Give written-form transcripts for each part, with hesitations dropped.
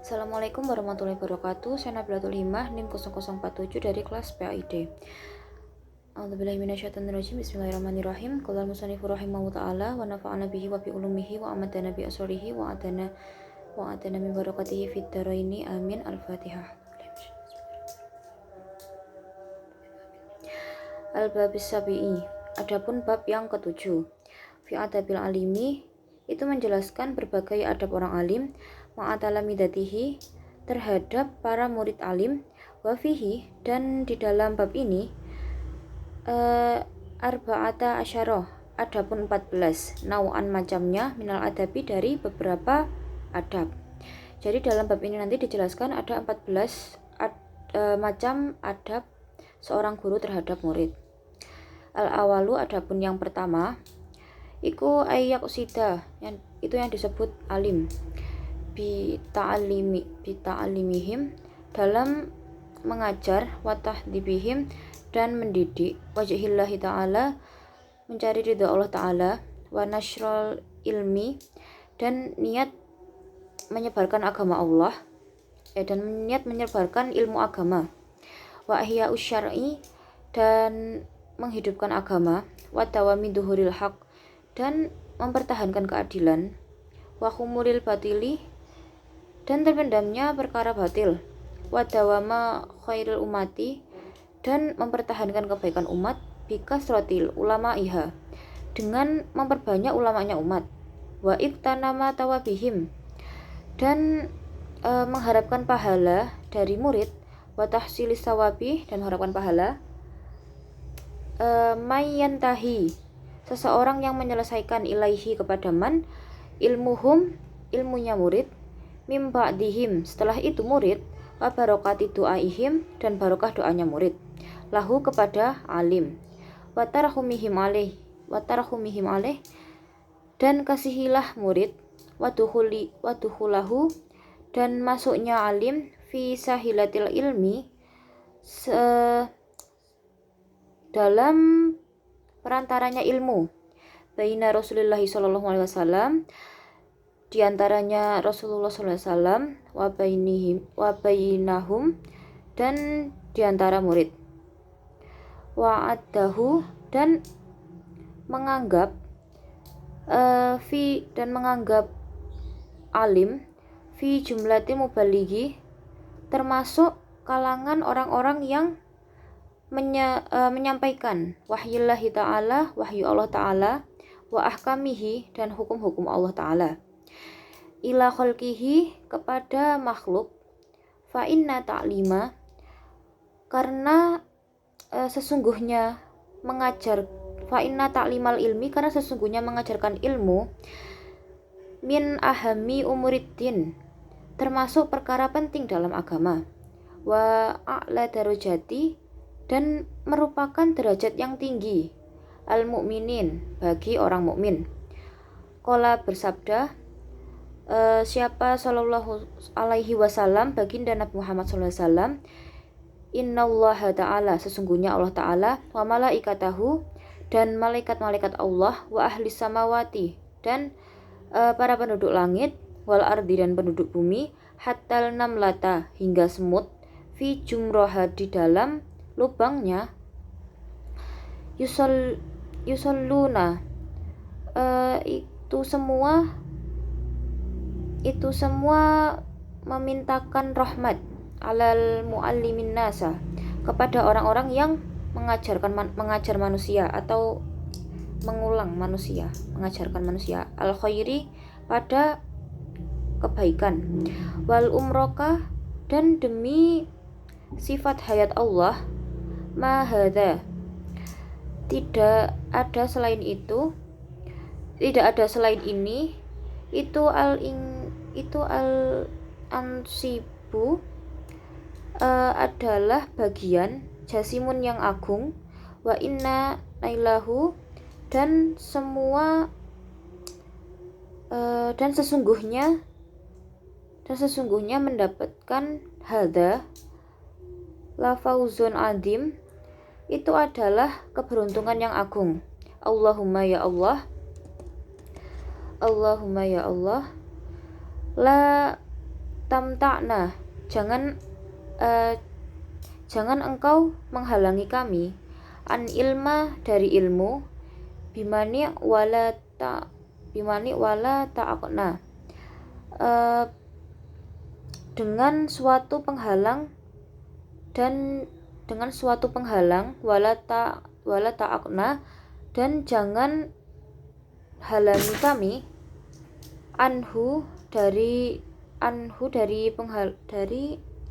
Assalamualaikum warahmatullahi wabarakatuh. Saya Nabilatul Himah, NIM 0047 dari kelas PAID. A'udzubillahi minasyaitonirrajim. Bismillahirrahmanirrahim. Qala al-musannifu rahimahu ta'ala wa nafa'ana bihi wa bi ulumihi wa amadana bi asrarihi wa atana min barakatihi fid dharaini. Amin. Al-Fatihah. Al-Babis Sabi'i. Adapun bab yang ketujuh. Fi adabil alimi, itu menjelaskan berbagai adab orang alim, ma'atalamidatihi, terhadap para murid alim, wafihi, dan di dalam bab ini arba'ata asyarah, adapun 14 nau'an macamnya minal adabi, dari beberapa adab. Jadi dalam bab ini nanti dijelaskan ada 14 macam adab seorang guru terhadap murid. Al-awalu, adapun yang pertama iku ayyak usida, itu yang disebut alim, bi ta'alimihim, dalam mengajar, wa tahdibihim, dan mendidik, wajhillahi ta'ala, mencari ridha Allah ta'ala, wa nashrul ilmi, dan niat menyebarkan agama Allah, dan niat menyebarkan ilmu agama, wa ahya'us syar'i, dan menghidupkan agama, wa dawami duhuril haq, dan mempertahankan keadilan, wa khumuril batili, dan terpendamnya perkara batil, wa dawama khairil umati, dan mempertahankan kebaikan umat, bikasrotil ulama iha, dengan memperbanyak ulamanya umat, wa iktanama tawabihim, dan mengharapkan pahala dari murid, wa tahsilis sawabi, dan mengharapkan pahala, mayyantahi, seseorang yang menyelesaikan, ilaihi, kepada man, ilmuhum, ilmunya murid, mim ba'dihim, setelah itu murid, wa barokati doaihim, dan barokah doanya murid, lahu, kepada alim, wa tarahumihim alaih, dan kasihilah murid, wa duhulahu, dan masuknya alim, fi sahilatil ilmi, dalam perantaranya ilmu, baina Rasulillahi sallallahu alaihi wasallam, diantaranya Rasulullah sallallahu alaihi wasallam, wa bainahum, dan diantara murid, wa addahu, dan menganggap menganggap alim, fi jumlati mubalighi, termasuk kalangan orang-orang yang menyampaikan wahyillahi ta'ala, wahyu Allah ta'ala, wa ahkamihi, dan hukum-hukum Allah ta'ala, ila khalqihi, kepada makhluk, fa inna ta'lima, karena sesungguhnya mengajar, fa inna ta'limal ilmi, karena sesungguhnya mengajarkan ilmu, min ahami umuriddin, termasuk perkara penting dalam agama, wa a'la darajati, dan merupakan derajat yang tinggi, al mukminin, bagi orang mukmin. Qala, bersabda siapa sallallahu alaihi wasallam, baginda Nabi Muhammad sallallahu alaihi wasallam, innallaha ta'ala, sesungguhnya Allah ta'ala, wa malaikatahu, dan malaikat-malaikat Allah, wa ahli samawati, dan para penduduk langit, wal ardi, dan penduduk bumi, hatal namlata, hingga semut, fi jumroha, di dalam lubangnya, yusalluna, itu semua memintakan rahmat, alal muallimin nasa, kepada orang-orang yang mengajar manusia, atau mengulang manusia, mengajarkan manusia, al khairi, pada kebaikan, wal umroka, dan demi sifat hayat Allah, mahadha, tidak ada selain ini, itu al ansibu, adalah bagian, jasimun, yang agung, wa inna nailahu, dan sesungguhnya mendapatkan hadza, la fauzun adim, itu adalah keberuntungan yang agung. Allahumma ya Allah, la tamta'na, jangan engkau menghalangi kami, an ilma, dari ilmu, bimani wala ta'aqna, dengan suatu penghalang wala ta'aqna, dan jangan halangi kami, dari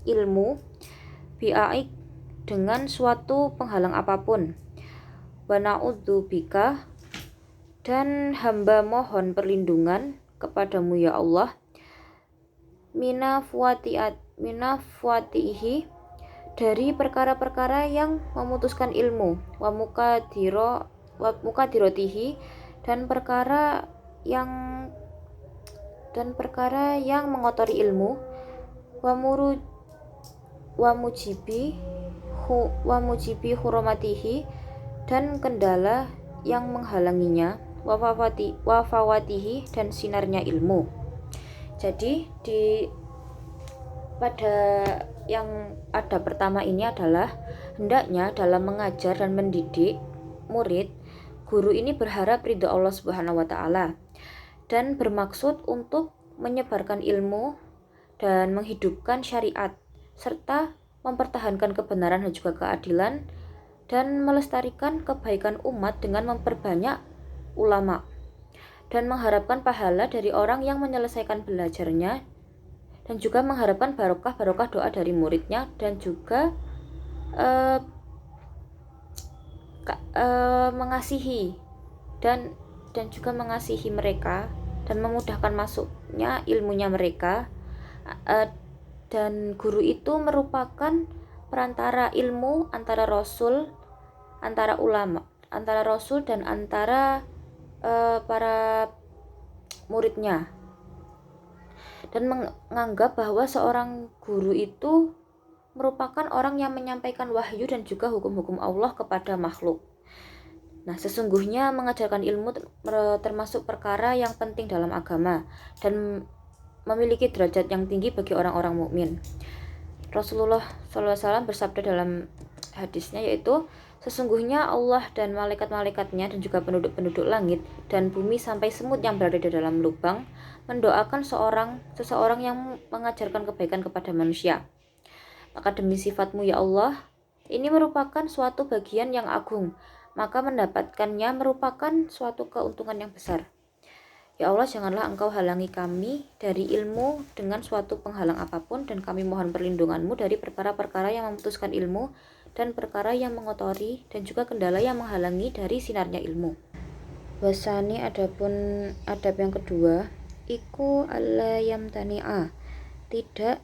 ilmu, bi'aik, dengan suatu penghalang apapun, wa na'udzubika, dan hamba mohon perlindungan kepadamu ya Allah, minafuatihi, dari perkara-perkara yang memutuskan ilmu, wa mukadirotihi, dan perkara yang mengotori ilmu, wa mujibi hurmatihi, dan kendala yang menghalanginya, wa fawatihi, dan sinarnya ilmu. Jadi pada yang ada pertama ini adalah hendaknya dalam mengajar dan mendidik murid, guru ini berharap ridha Allah Subhanahu wa taala dan bermaksud untuk menyebarkan ilmu dan menghidupkan syariat serta mempertahankan kebenaran dan juga keadilan dan melestarikan kebaikan umat dengan memperbanyak ulama dan mengharapkan pahala dari orang yang menyelesaikan belajarnya dan juga mengharapkan barokah doa dari muridnya dan juga mengasihi dan juga mengasihi mereka dan memudahkan masuknya ilmunya mereka, dan guru itu merupakan perantara ilmu antara Rasul dan antara para muridnya, dan menganggap bahwa seorang guru itu merupakan orang yang menyampaikan wahyu dan juga hukum-hukum Allah kepada makhluk. Nah, sesungguhnya mengajarkan ilmu termasuk perkara yang penting dalam agama dan memiliki derajat yang tinggi bagi orang-orang mukmin. Rasulullah SAW bersabda dalam hadisnya, yaitu sesungguhnya Allah dan malaikat-malaikatnya dan juga penduduk-penduduk langit dan bumi sampai semut yang berada di dalam lubang mendoakan seseorang yang mengajarkan kebaikan kepada manusia. Maka demi sifatmu ya Allah, ini merupakan suatu bagian yang agung, maka mendapatkannya merupakan suatu keuntungan yang besar. Ya Allah, janganlah engkau halangi kami dari ilmu dengan suatu penghalang apapun, dan kami mohon perlindunganmu dari perkara-perkara yang memutuskan ilmu dan perkara yang mengotori dan juga kendala yang menghalangi dari sinarnya ilmu. Wasani, adapun adab yang kedua, iku alla yamtani'a, tidak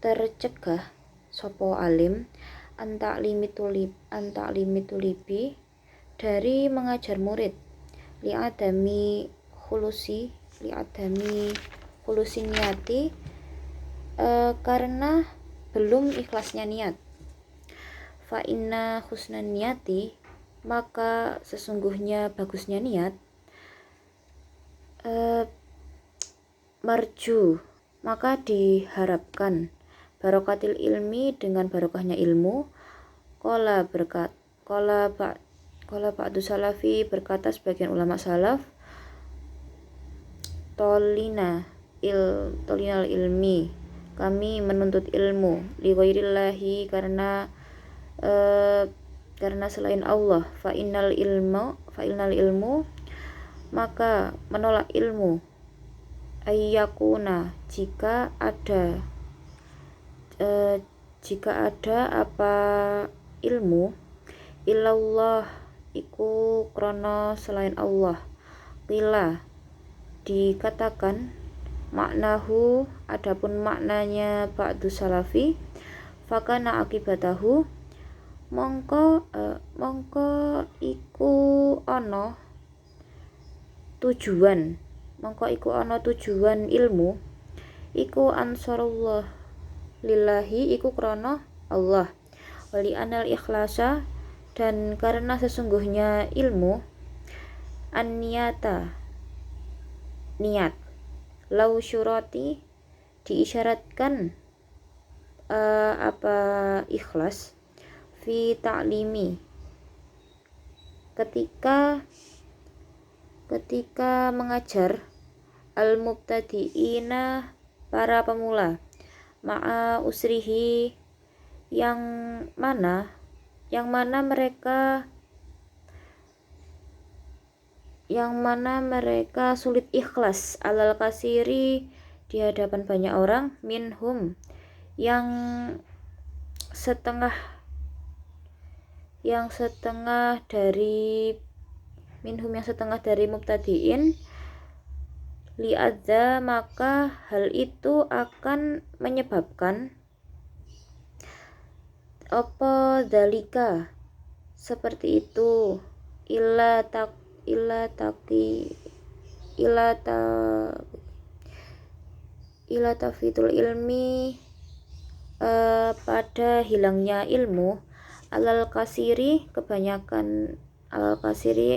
tercegah sopo alim antaklimi tulibi, dari mengajar murid, li'adami khulusi niyati, karena belum ikhlasnya niat. Fa inna husnan niyati, maka sesungguhnya bagusnya niat, marju, maka diharapkan, barokatil ilmi, dengan barokahnya ilmu. Qala ba'du salafi, berkata sebagian ulama salaf, tolinal ilmi, kami menuntut ilmu, li ghairillahi, karena selain Allah. Fa innal ilmu, maka menolak ilmu, ayyakuna, jika ada apa ilmu, illallah, iku krono selain Allah. Qila, dikatakan, maknahu, adapun maknanya ba'du salafi, fakana akibatahu, mongko iku ana tujuan ilmu, iku ansarullah lillahi, iku krono Allah, wali anal ikhlasa, dan karena sesungguhnya ilmu, an-niyata, niat, lau syurati, diisyaratkan ikhlas fi ta'limi ketika mengajar al-mubtadi'ina para pemula ma'a usrihi yang mana mereka sulit ikhlas alal kasiri di hadapan banyak orang minhum yang setengah dari mubtadiin li'adza maka hal itu akan menyebabkan apa dalika seperti itu ila tafitul ilmi pada hilangnya ilmu alal kasiri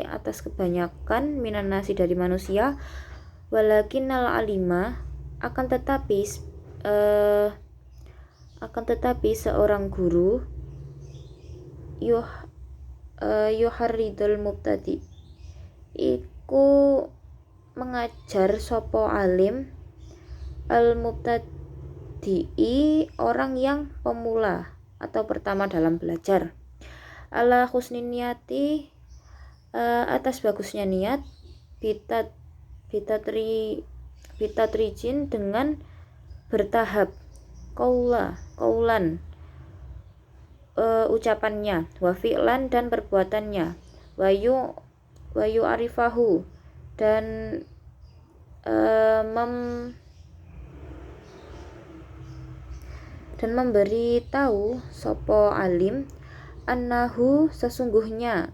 atas kebanyakan minan nasi dari manusia walakin al alima akan tetapi seorang guru yuharridul mubtadi iku mengajar sopo alim al mubtadi'i orang yang pemula atau pertama dalam belajar ala husnin niyati atas bagusnya niat bitatrijin dengan bertahap kaulan ucapannya wa fi'lan dan perbuatannya wayu arifahu dan memberi tahu sopo alim annahu sesungguhnya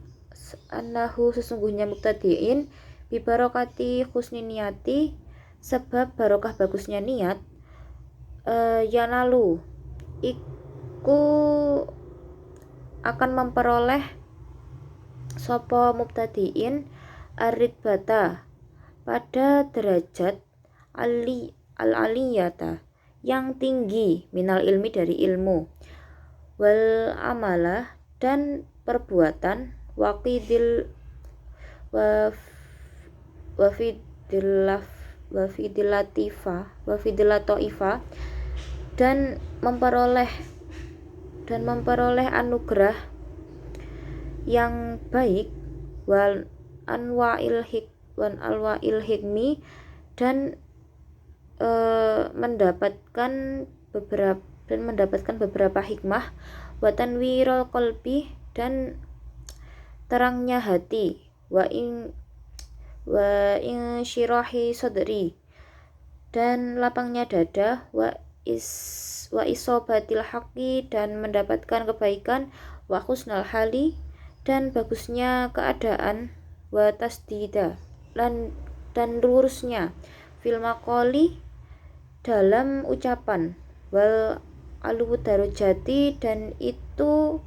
mubtadiin bibarokati husni niyati sebab barokah bagusnya niat yanalu iku akan memperoleh sopo mubtadiin aridbata pada derajat al-aliyata yang tinggi minal ilmi dari ilmu wal amalah dan perbuatan wafidilatoifa dan memperoleh anugerah yang baik wal anwa'il hikmi dan mendapatkan beberapa hikmah wa tanwirul qalbi dan terangnya hati wa insyirahi sadri dan lapangnya dada wa isobatil haqqi dan mendapatkan kebaikan wa husnal hali dan bagusnya keadaan wa tasdida dan lurusnya fil maqali dalam ucapan wal alu darajati dan itu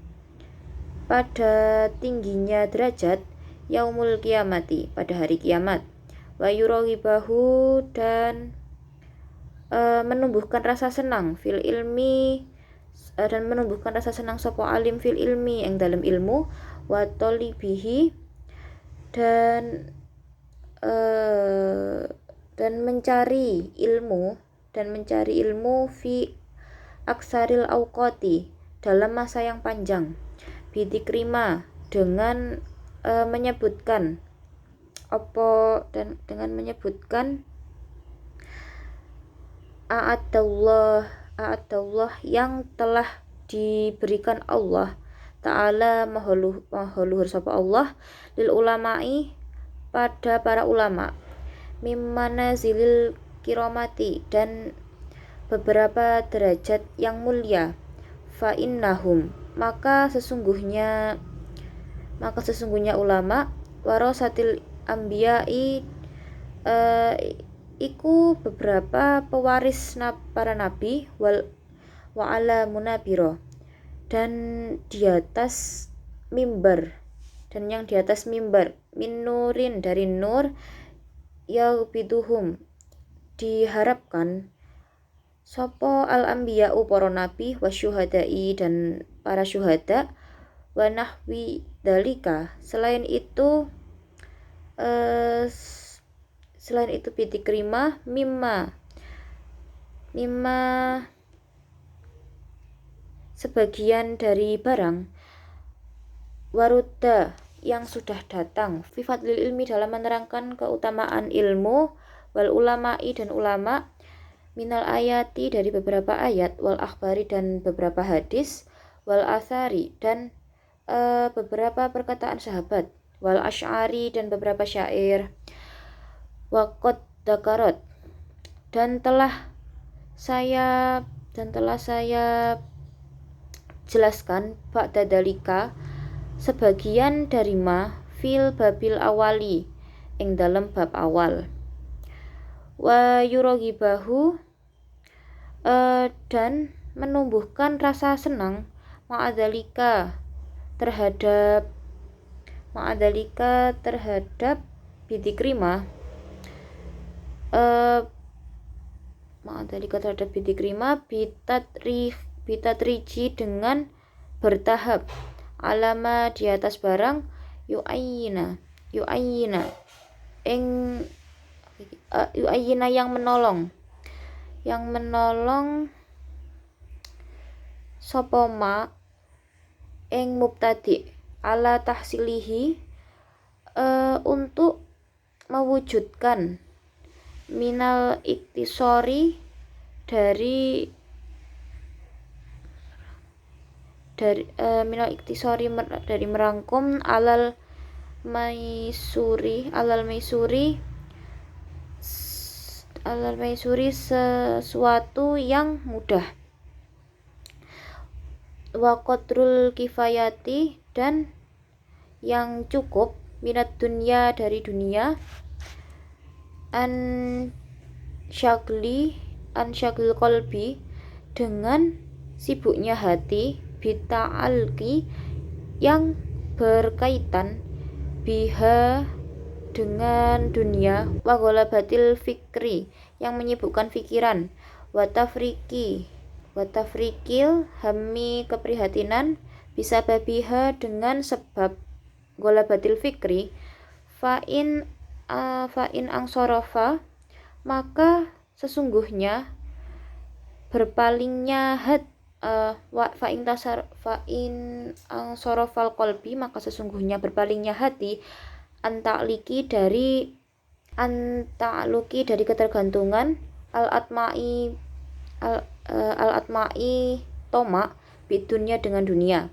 pada tingginya derajat yaumul kiamati pada hari kiamat wa yurawibahu dan menumbuhkan rasa senang fil ilmi dan menumbuhkan rasa senang sopo alim fil ilmi yang dalam ilmu wa tolibihi dan mencari ilmu fi aksaril auqati dalam masa yang panjang bidikrima dengan menyebutkan a'adallah yang telah diberikan Allah Ta'ala maholuhur sapa Allah lil ulama'i pada para ulama mimmana zilil kiromati dan beberapa derajat yang mulia fa innahum maka sesungguhnya ulama warasatil anbiya'i iku beberapa pewaris para nabi wa ala munabiro dan di atas mimbar min nurin dari nur yaghbiduhum diharapkan Sopo al ambiya'u para nabi wasyuhada'i dan para syuhada wa nahwi dalika. Selain itu bitikrima mimma sebagian dari barang waruda yang sudah datang fi fadlil ilmi dalam menerangkan keutamaan ilmu wal ulama'i dan ulama minal ayati dari beberapa ayat wal akhbari dan beberapa hadis wal athari dan beberapa perkataan sahabat wal asy'ari dan beberapa syair waqad dakarot dan telah saya jelaskan ba'da dalika sebagian dari ma fil babil awali ing dalam bab awal wa yuragibahu dan menumbuhkan rasa senang ma'adalika terhadap bidikrima bitatriji dengan bertahap alama di atas barang yu'ayyina yang menolong sopoma ing mubtadi ala tahsilihi untuk mewujudkan minal iktisori dari merangkum alal maisuri sesuatu yang mudah wa qadrul kifayati dan yang cukup minat dunia dari dunia an syagil qalbi dengan sibuknya hati bita'alqi yang berkaitan biha dengan dunia wa ghalabatil fikri yang menyibukkan pikiran wa tafrikil hammi keprihatinan bisa babiha dengan sebab ghalabatil fikri fa'in angsorofa maka sesungguhnya berpalingnya fa'in angsorofal qalbi maka sesungguhnya berpalingnya hati anta'luki dari ketergantungan al-atma'i toma bidunya dengan dunia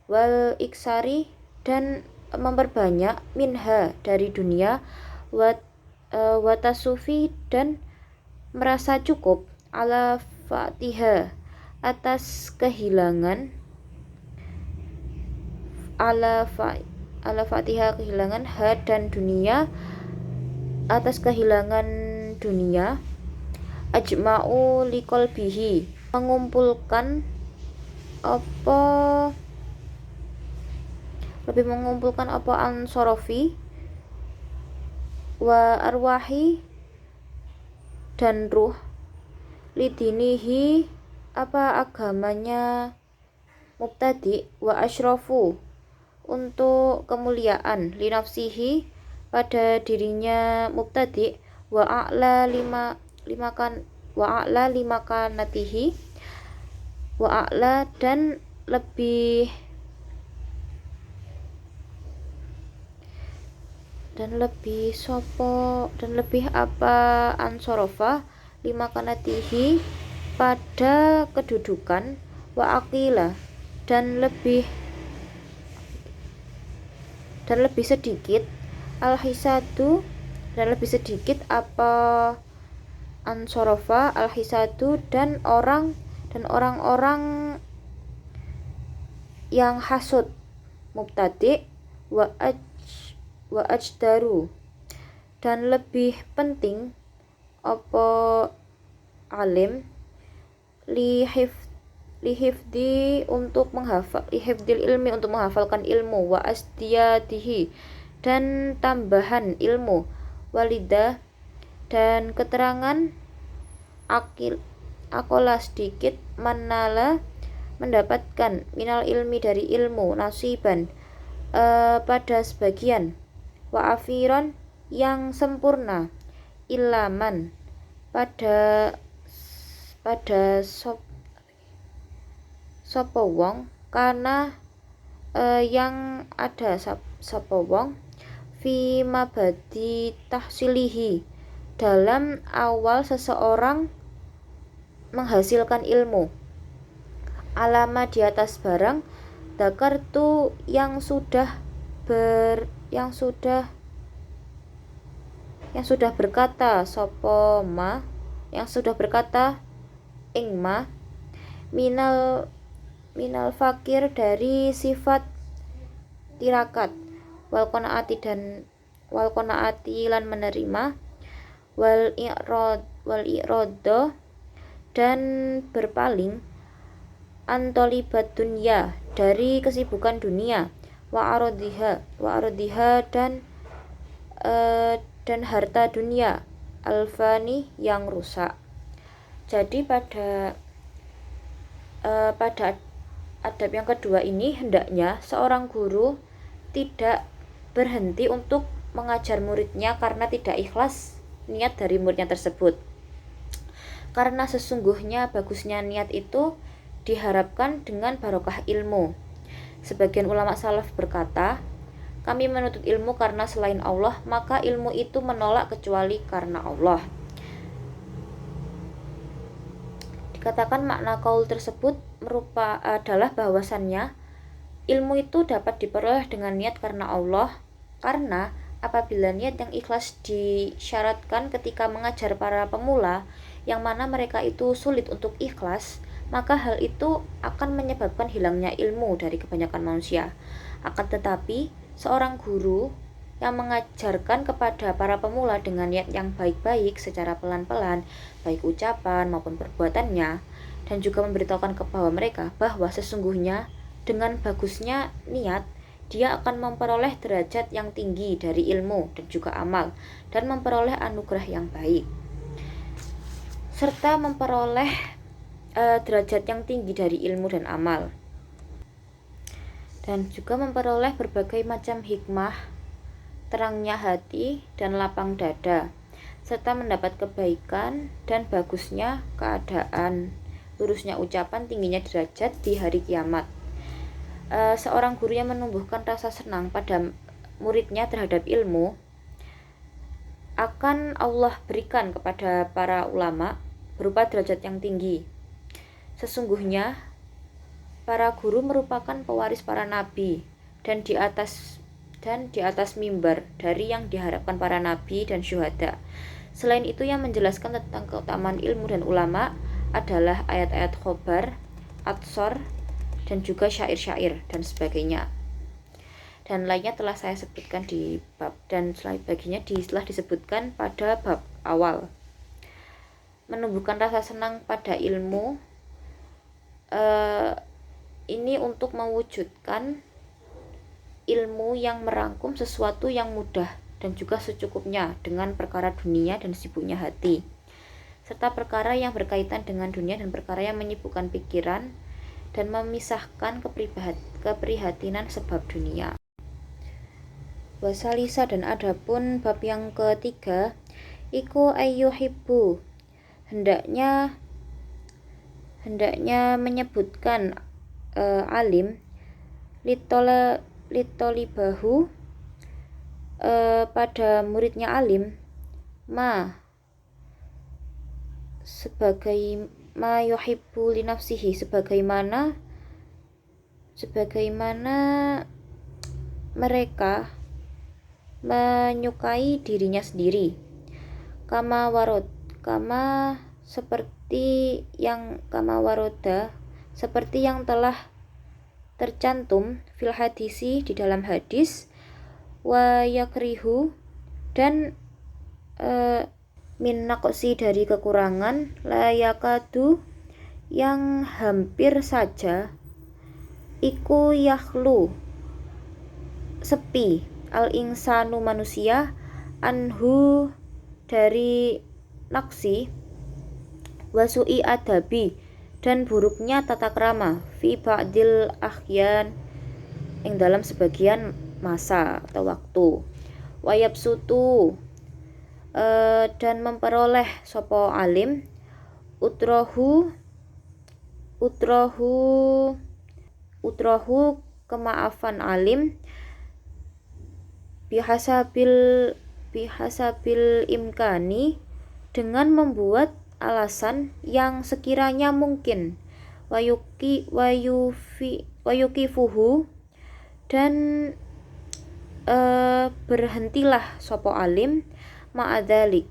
wal iksari dan memperbanyak minha dari dunia watasufi dan merasa cukup ala fatiha atas kehilangan ha dan dunia atas kehilangan dunia ajma'u liqalbihi mengumpulkan apa ansorofi wa arwahi dan ruh lidinihi agamanya mubtadi wa asyrafu untuk kemuliaan linafsihi pada dirinya mubtadi wa a'la limakanatihi wa a'la dan lebih ansorofa limakanatihi pada kedudukan wa aqila dan lebih sedikit al-hisadu dan lebih sedikit apa ansorofa al-hisadu dan orang-orang yang hasud mubtadi wa ajdaru dan lebih penting apa alim lihifdil ilmi untuk menghafalkan ilmu wa asdiyatihi dan tambahan ilmu walidah dan keterangan akola sedikit, manala mendapatkan, minal ilmi dari ilmu, nasiban pada sebagian, wa afiron yang sempurna, ilaman pada sapa wong, karena yang ada sapa wong, fi mabadi tahsilihi dalam awal seseorang menghasilkan ilmu, alama di atas barang, dakartu yang sudah berkata sapa ma, yang sudah berkata ing ma, minal fakir dari sifat tirakat, wal qanaati lan menerima, wal i'rado dan berpaling, antolibat dunya dari kesibukan dunia, wa arodiha dan harta dunia, alfani yang rusak. Jadi pada adab yang kedua ini, hendaknya seorang guru tidak berhenti untuk mengajar muridnya karena tidak ikhlas niat dari muridnya tersebut. Karena sesungguhnya bagusnya niat itu diharapkan dengan barokah ilmu. Sebagian ulama salaf berkata, kami menuntut ilmu karena selain Allah, maka ilmu itu menolak kecuali karena Allah. Dikatakan makna qaul tersebut adalah bahwasannya ilmu itu dapat diperoleh dengan niat karena Allah, karena apabila niat yang ikhlas disyaratkan ketika mengajar para pemula, yang mana mereka itu sulit untuk ikhlas, maka hal itu akan menyebabkan hilangnya ilmu dari kebanyakan manusia. Akan tetapi, seorang guru yang mengajarkan kepada para pemula dengan niat yang baik-baik secara pelan-pelan, baik ucapan maupun perbuatannya, dan juga memberitahukan kepada mereka bahwa sesungguhnya dengan bagusnya niat, dia akan memperoleh derajat yang tinggi dari ilmu dan juga amal, dan memperoleh anugerah yang baik, serta memperoleh derajat yang tinggi dari ilmu dan amal, dan juga memperoleh berbagai macam hikmah, terangnya hati dan lapang dada, serta mendapat kebaikan dan bagusnya keadaan, lurusnya ucapan, tingginya derajat di hari kiamat. Seorang guru yang menumbuhkan rasa senang pada muridnya terhadap ilmu, akan Allah berikan kepada para ulama berupa derajat yang tinggi. Sesungguhnya para guru merupakan pewaris para nabi, dan di atas mimbar dari yang diharapkan para nabi dan syuhada. Selain itu, yang menjelaskan tentang keutamaan ilmu dan ulama adalah ayat-ayat khobar, atsor, dan juga syair-syair dan sebagainya. Dan lainnya telah saya sebutkan di bab, dan sebagainya telah disebutkan pada bab awal. Menumbuhkan rasa senang pada ilmu ini untuk mewujudkan ilmu yang merangkum sesuatu yang mudah dan juga secukupnya dengan perkara dunia dan sibuknya hati, serta perkara yang berkaitan dengan dunia dan perkara yang menyibukkan pikiran dan memisahkan keprihatinan sebab dunia. Wasalisa, dan adapun bab yang ketiga, iku ayyuhibbu, hendaknya menyebutkan alim litolibahu pada muridnya alim, sebagai ma yuhibbu li nafsihi, sebagaimana mereka menyukai dirinya sendiri, seperti yang telah tercantum fil hadisi, di dalam hadis, wa yakrihu, dan min naqsi, dari kekurangan, la yakadu, yang hampir saja, iku yakhlu, sepi, al insanu, manusia, anhu, dari naqsi, Wasu'i adabi dan buruknya tata krama fi ba'dil ahyan yang dalam sebagian masa atau waktu. Wayabsutu dan memperoleh sopo alim utrohu kemaafan alim bihasabil imkani dengan membuat alasan yang sekiranya mungkin wayukifuhu dan berhentilah sopo alim ma'adalik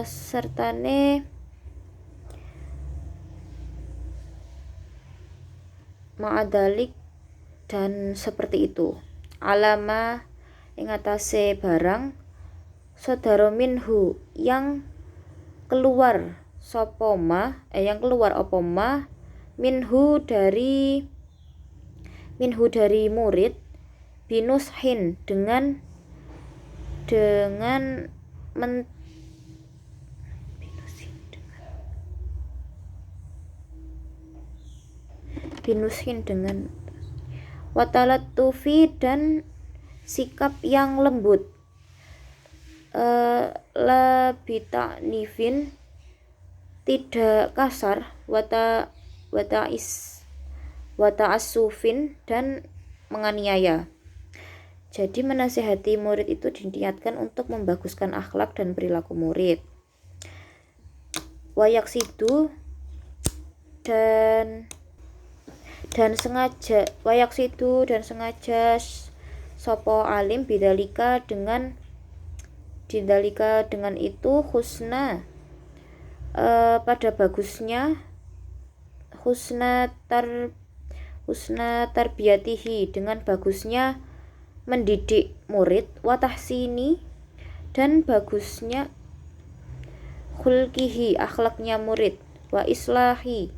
sertane ma'adalik dan seperti itu alama ing atase barang sodaro minhu yang keluar apa ma minhu dari murid binushin dengan watalatufi dan sikap yang lembut labita nifin tidak kasar wata asufin dan menganiaya. Jadi menasihati murid itu diniatkan untuk membaguskan akhlak dan perilaku murid. Wayaksidu dan sengaja sopo alim bidalika dengan itu husna pada bagusnya husna tarbiyatihi dengan bagusnya mendidik murid watahsini dan bagusnya khulqihi akhlaknya murid wa islahi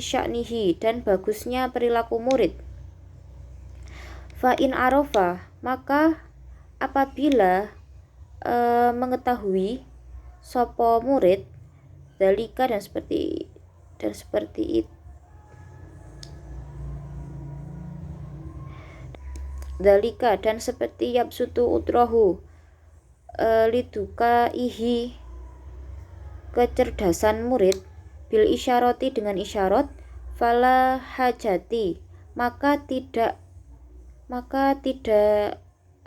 sya'nihi dan bagusnya perilaku murid. Fa in arafa maka apabila mengetahui sopo murid dalika dan seperti itu dalika dan seperti yabsutu utrohu liduka ihi kecerdasan murid bil isyarati dengan isyarat fala hajati maka tidak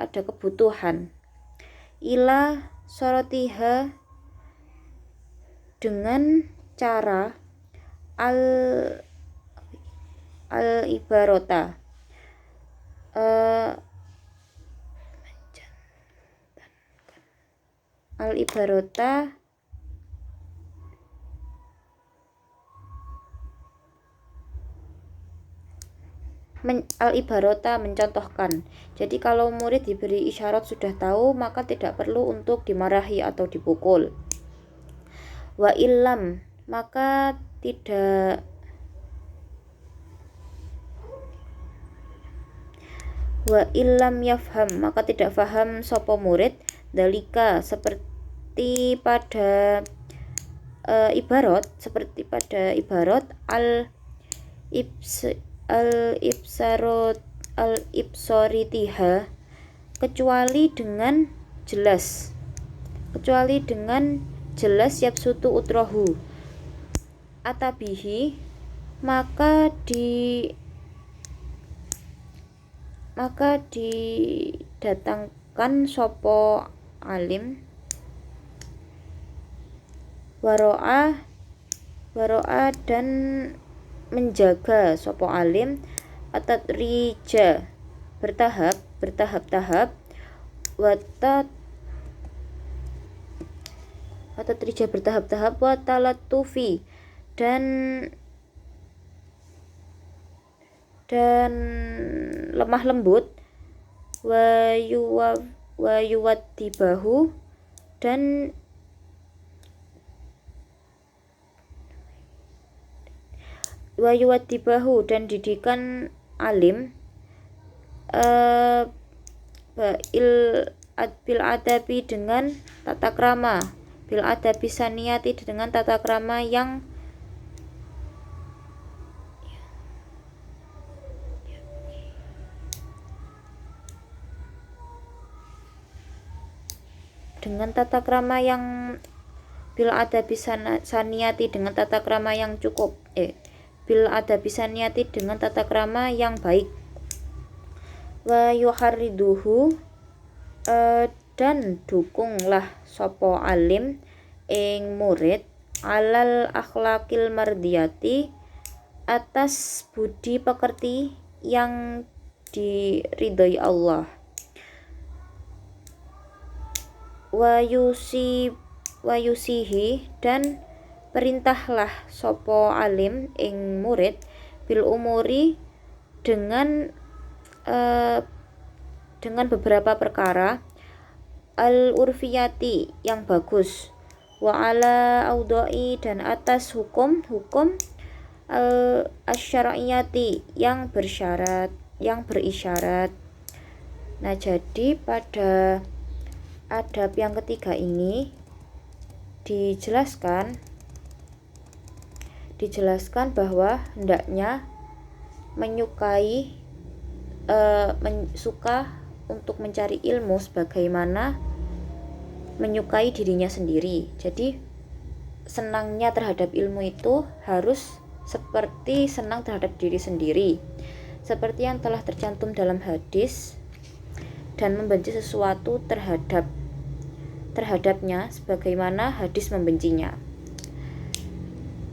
ada kebutuhan ila sorotiha dengan cara al ibarota al-ibarota mencontohkan. Jadi kalau murid diberi isyarat sudah tahu maka tidak perlu untuk dimarahi atau dipukul. Wa illam maka tidak faham sopo murid dalika seperti pada ibarat al-ibsoritiha kecuali dengan jelas yabsutu utrohu atabihi maka didatangkan sopo alim waro'a dan menjaga sopo alim atatrija bertahap-tahap watalatufi dan lemah lembut wayuwadibahu dan didikan alim bil adabi dengan tata krama, bil adabi saniyati dengan tata krama yang bil adabi saniyati dengan tata krama yang cukup, bil adabi saniyati dengan tata krama yang baik. Wa yuharriduhu, dan dukunglah sopo alim ing murid alal akhlakil mardiyati, atas budi pekerti yang diridhoi Allah. Wa yusihi, dan perintahlah sopo alim ing murid bil umuri dengan beberapa perkara al urfiyati yang bagus, wa ala audai, dan atas hukum-hukum al asyariyati yang berisyarat. Nah, jadi pada adab yang ketiga ini dijelaskan bahwa hendaknya suka untuk mencari ilmu sebagaimana menyukai dirinya sendiri. Jadi senangnya terhadap ilmu itu harus seperti senang terhadap diri sendiri, seperti yang telah tercantum dalam hadis, dan membenci sesuatu terhadapnya sebagaimana hadis membencinya.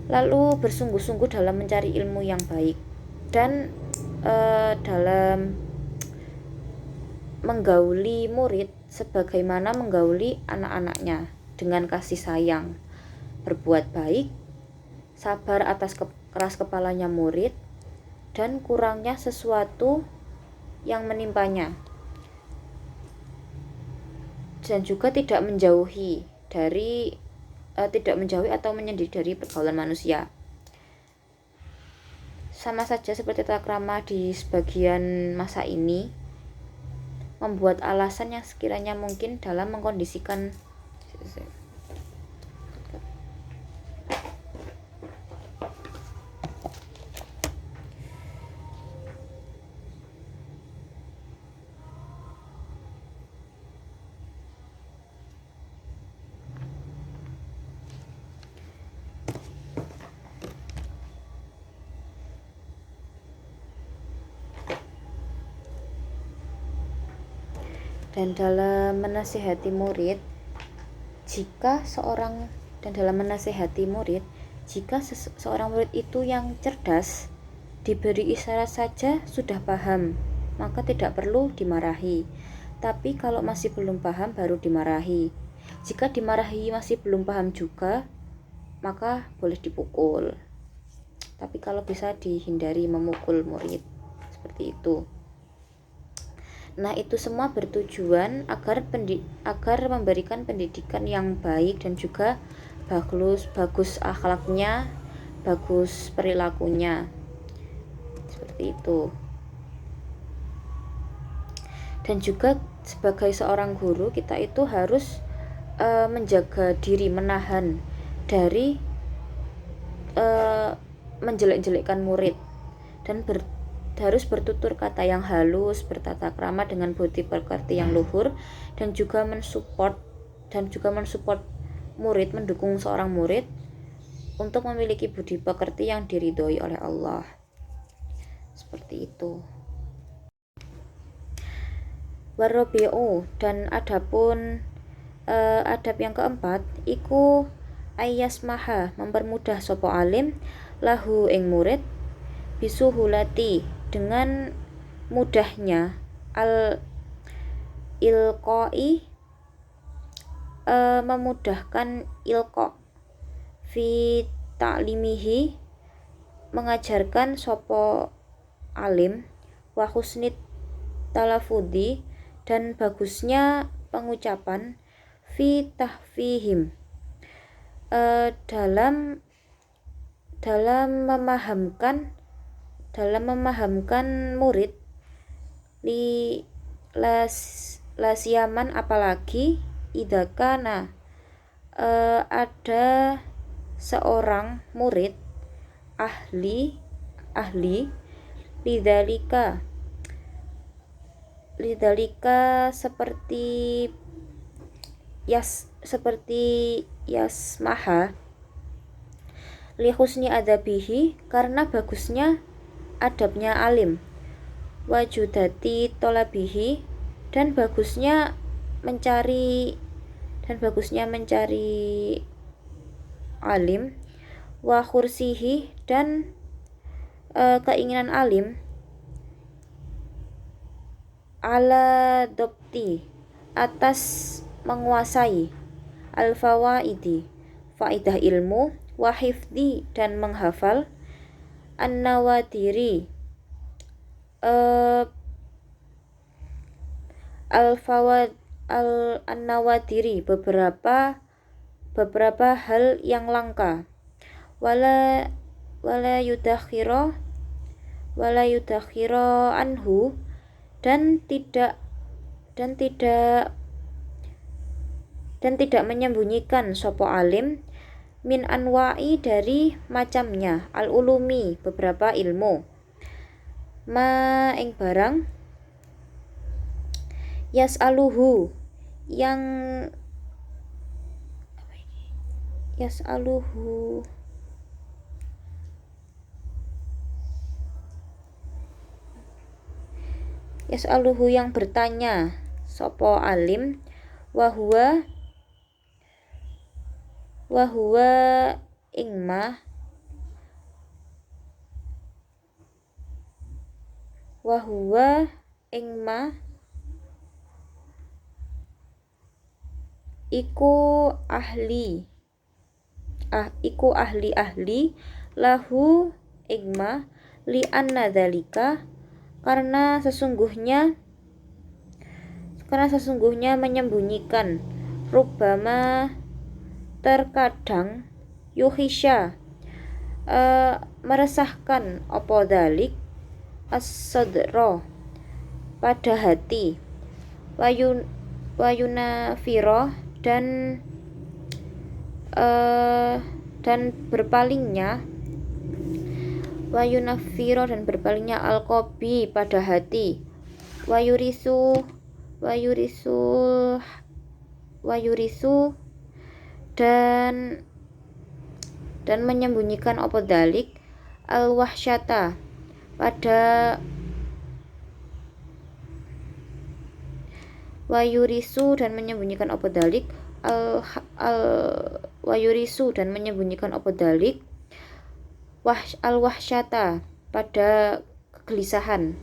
Lalu bersungguh-sungguh dalam mencari ilmu yang baik dan dalam menggauli murid sebagaimana menggauli anak-anaknya dengan kasih sayang, berbuat baik, sabar atas keras kepalanya murid dan kurangnya sesuatu yang menimpanya, dan juga tidak menjauhi atau menyendiri dari pergaulan manusia. Sama saja seperti tata krama di sebagian masa ini, membuat alasan yang sekiranya mungkin dalam mengkondisikan dan dalam menasihati murid, jika seorang murid itu yang cerdas, diberi isyarat saja sudah paham, maka tidak perlu dimarahi. Tapi kalau masih belum paham baru dimarahi. Jika dimarahi masih belum paham juga, maka boleh dipukul. Tapi kalau bisa dihindari memukul murid, seperti itu. Nah, itu semua bertujuan agar memberikan pendidikan yang baik dan juga bagus akhlaknya, bagus perilakunya. Seperti itu. Dan juga sebagai seorang guru, kita itu harus menjaga diri, menahan dari menjelek-jelekkan murid, dan harus bertutur kata yang halus, bertata krama dengan budi pekerti yang luhur, dan juga mensupport murid, mendukung seorang murid untuk memiliki budi pekerti yang diridhoi oleh Allah. Seperti itu. Warabi'u, dan adapun adab yang keempat iku ayyasmaha, mempermudah sopo alim lahu ing murid bisuhulati, dengan mudahnya al ilqai, memudahkan ilqa fi ta'limihi, mengajarkan sopo alim, wa husnit talafudi, dan bagusnya pengucapan, fi tahfihim, dalam memahamkan murid La siaman apalagi idakana ada seorang murid ahli lidalika seperti yasmaha li husni adabihi karena bagusnya adabnya alim, wajudati tolabihi dan bagusnya mencari alim, wa khursihi dan keinginan alim, ala dopti atas menguasai, al fawaidi faidah ilmu, wa hifdi dan menghafal, an nawadiri an-nawadiri beberapa hal yang langka, wala yudakhiro anhu dan tidak menyembunyikan sopo alim min anwa'i dari macamnya al-ulumi beberapa ilmu, ma ing barang yas'aluhu yang bertanya sopo alim, wahwa ingma iku ahli lahu ingma li anna dzalika karena sesungguhnya menyembunyikan, rubbama terkadang, yuhisha meresahkan opo dalik as-sadra pada hati, wayunafiro dan berpalingnya al-qobi pada hati, wayurisu dan menyembunyikan opo dalik al-wahsyata pada wayurisu dan menyembunyikan opo dalik al-wahsyata pada kegelisahan,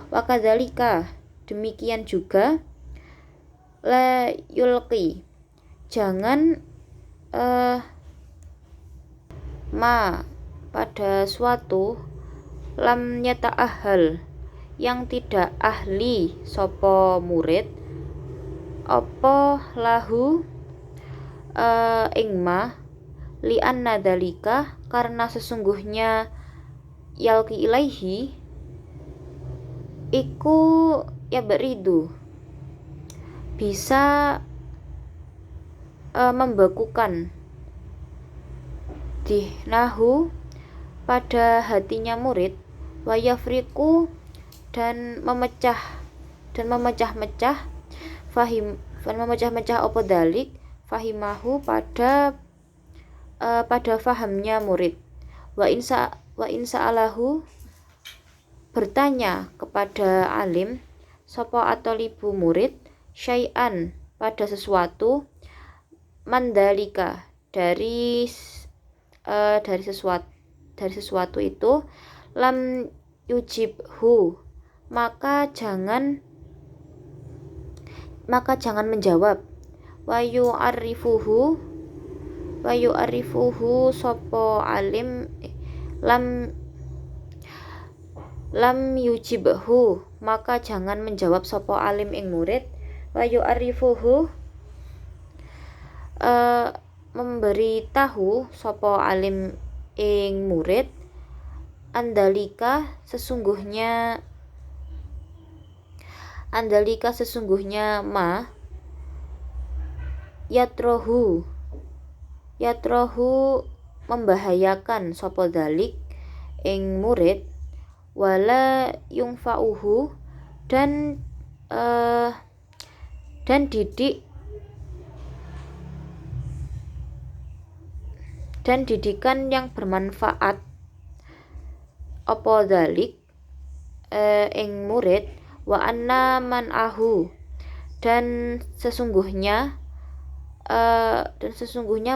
wakadzalika demikian juga la yulqi jangan ma pada suatu lam yata'ahal yang tidak ahli sopo murid opo lahu ingma li anna dalika karena sesungguhnya yalki ilaihi iku ya beridu bisa membekukan dihnahu pada hatinya murid, wayafriku dan memecah-mecah opo dalik fahimahu pada fahamnya murid, wa insa alahu bertanya kepada alim sopo atau libu murid syai'an pada sesuatu, mandalika dari sesuatu itu, lam yujibhu maka jangan menjawab, wayu arifuhu sopo alim lam yujibhu maka jangan menjawab sopo alim ing murid, wayu arifuhu memberitahu sopo alim ing murid, andalika sesungguhnya Andalika sesungguhnya ma yatrohu membahayakan sapa dalik ing murid, wala yungfa'uhu dan didikan yang bermanfaat apa dalik ing murid, wa anna man'ahu dan sesungguhnya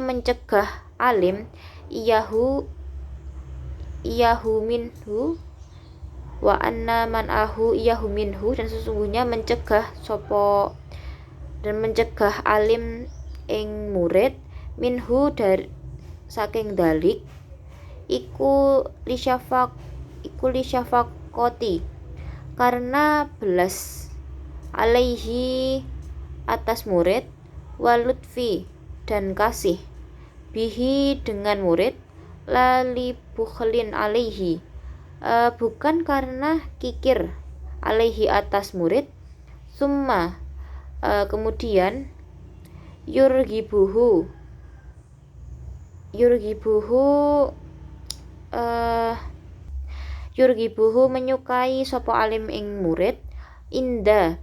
mencegah alim iyahu minhu, wa anna man'ahu iyahu minhu dan sesungguhnya mencegah alim ing murid minhu dari saking dalik iku lisyafaqoti karena belas alaihi atas murid, walutfi dan kasih bihi dengan murid, lali bukhlin alaihi bukan karena kikir alaihi atas murid, summa kemudian yurgibuhu menyukai sapa alim ing murid, inda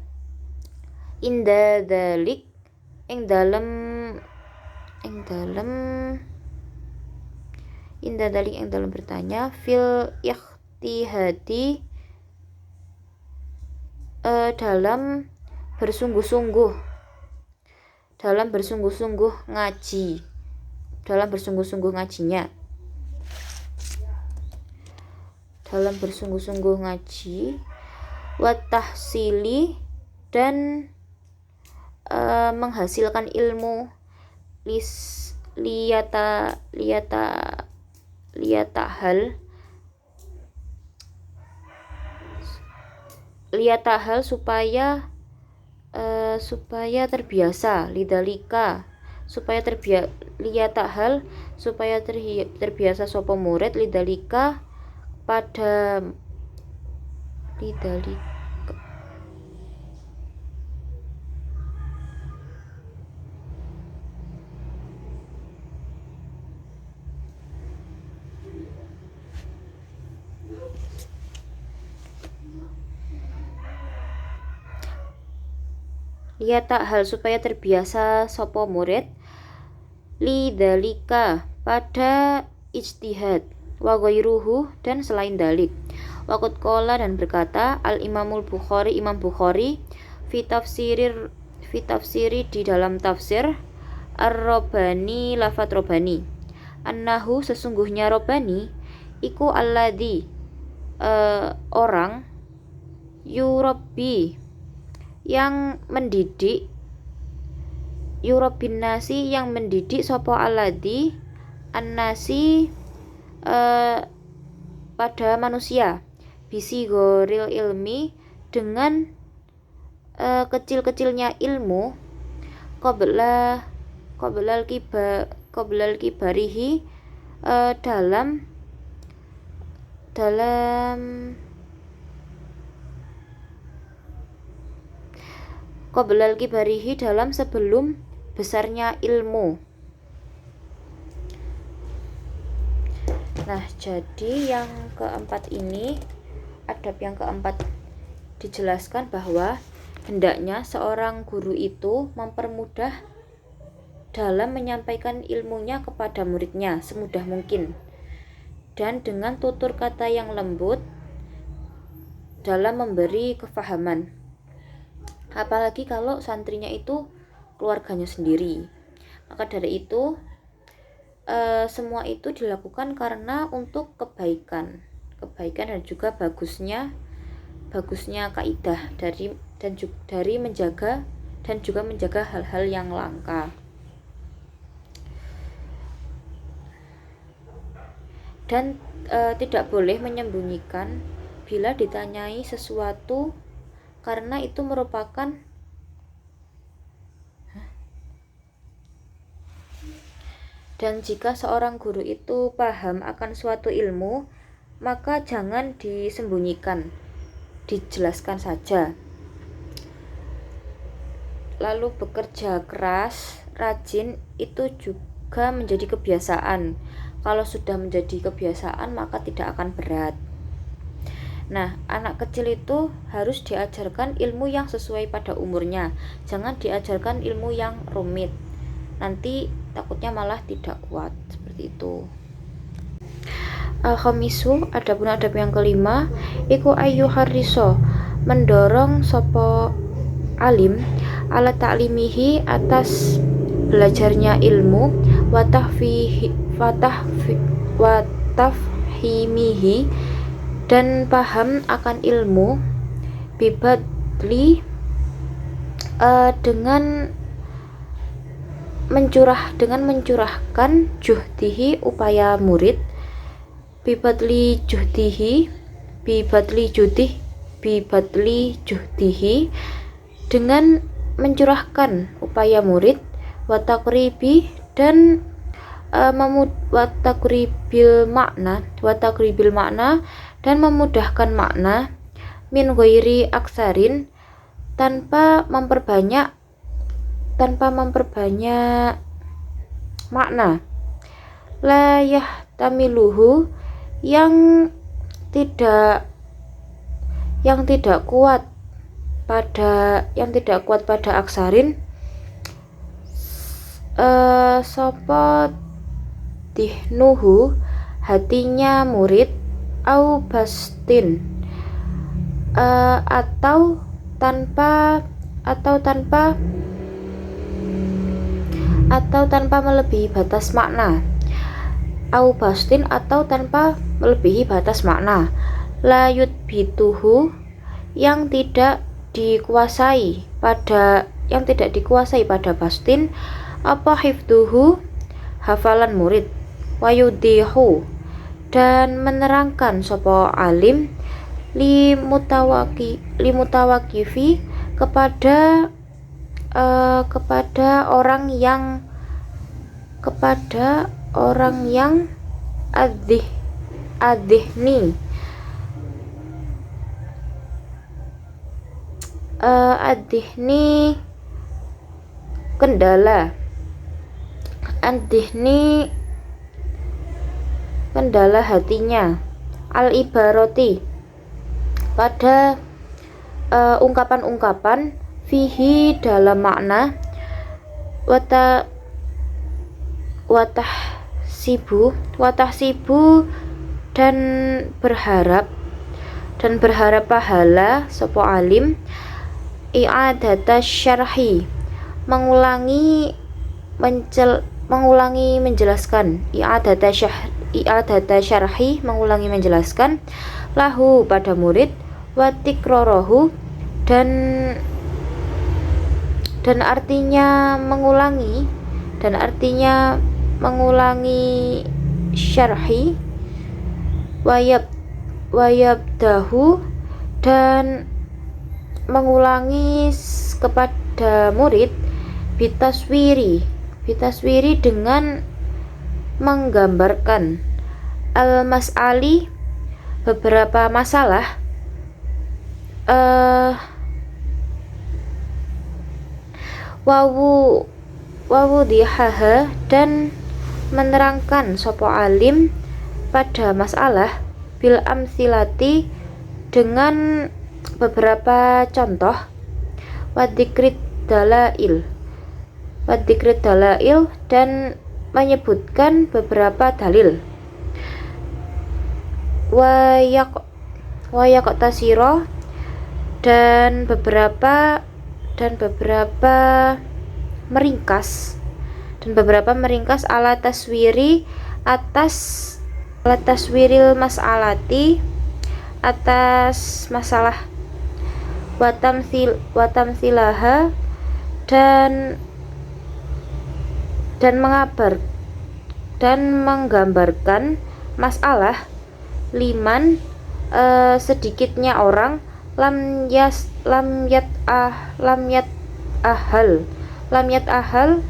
dalik ing dalem bertanya fil ikhtihadi dalam bersungguh-sungguh ngaji wa tahsili dan menghasilkan ilmu liyatahal supaya terbiasa terbiasa sapa murid lidalika pada supaya terbiasa sapa murid lidalika pada ijtihad, wa ghairuhu dan selain dalik. Waqad qala dan berkata Imam Bukhari fi tafsiri di dalam tafsir ar-Rabbani lafat Rabbani, annahu sesungguhnya Rabbani iku alladzi orang yurabbi yang mendidik, yurabbin nasi yang mendidik sapa alladzi annasi pada manusia, bisi goril ilmi dengan kecil-kecilnya ilmu, qoblal kibarihi dalam sebelum besarnya ilmu. Nah, jadi yang keempat ini, adab yang keempat dijelaskan bahwa hendaknya seorang guru itu mempermudah dalam menyampaikan ilmunya kepada muridnya semudah mungkin dan dengan tutur kata yang lembut dalam memberi kefahaman. Apalagi kalau santrinya itu keluarganya sendiri. Maka dari itu semua itu dilakukan karena untuk kebaikan dan juga bagusnya kaidah dari menjaga hal-hal yang langka. Dan tidak boleh menyembunyikan bila ditanyai sesuatu karena itu merupakan dan jika seorang guru itu paham akan suatu ilmu, maka jangan disembunyikan, dijelaskan saja. lalu bekerja keras, rajin itu juga menjadi kebiasaan. Kalau sudah menjadi kebiasaan maka tidak akan berat. Nah, anak kecil itu harus diajarkan ilmu yang sesuai pada umurnya. Jangan diajarkan ilmu yang rumit. Nanti takutnya malah tidak kuat. Seperti itu. Al-khamisu, adapun adab yang kelima, iku ayyuharriso, mendorong sopo alim ala ta'limihi, atas belajarnya ilmu, watafhimihi, dan paham akan ilmu, bibadli, dengan mencurahkan juhdihi, upaya murid, bibadli juhdihi, dengan mencurahkan upaya murid, watakribi, dan watakribil makna, dan memudahkan makna, min ghairi aksarin, tanpa memperbanyak makna, la yahtamiluhu, yang tidak kuat pada aksarin, sopo dihnuhu, hatinya murid, au bastin, atau tanpa melebihi batas makna, au bastin, atau tanpa melebihi batas makna, la yudbituhu, yang tidak dikuasai pada bastin, apa hifduhu, hafalan murid, wayudihu, dan menerangkan sopo alim, limutawakifi, kepada orang yang adihni, kendala hatinya, al ibaroti, pada ungkapan-ungkapan, fihi, dalam makna, watahsibu, dan berharap pahala sopo alim, i'adata syarhi, mengulangi menjelaskan, i'adata syarhi, mengulangi menjelaskan, lahu, pada murid, watikrorohu, dan artinya mengulangi syarhi, wayabdahu, dan mengulangi kepada murid, bitaswiri, dengan menggambarkan, al-mas'ali, beberapa masalah, wawu dihaha, dan menerangkan sopo alim pada masalah, bil amsilati, dengan beberapa contoh, wadikrit dalail, dan menyebutkan beberapa dalil, wayaqtasiro, dan beberapa meringkas, ala taswiril mas'alati, atas masalah, watamsilaha, dan menggambarkan masalah, liman, sedikitnya orang, lam yat ahal,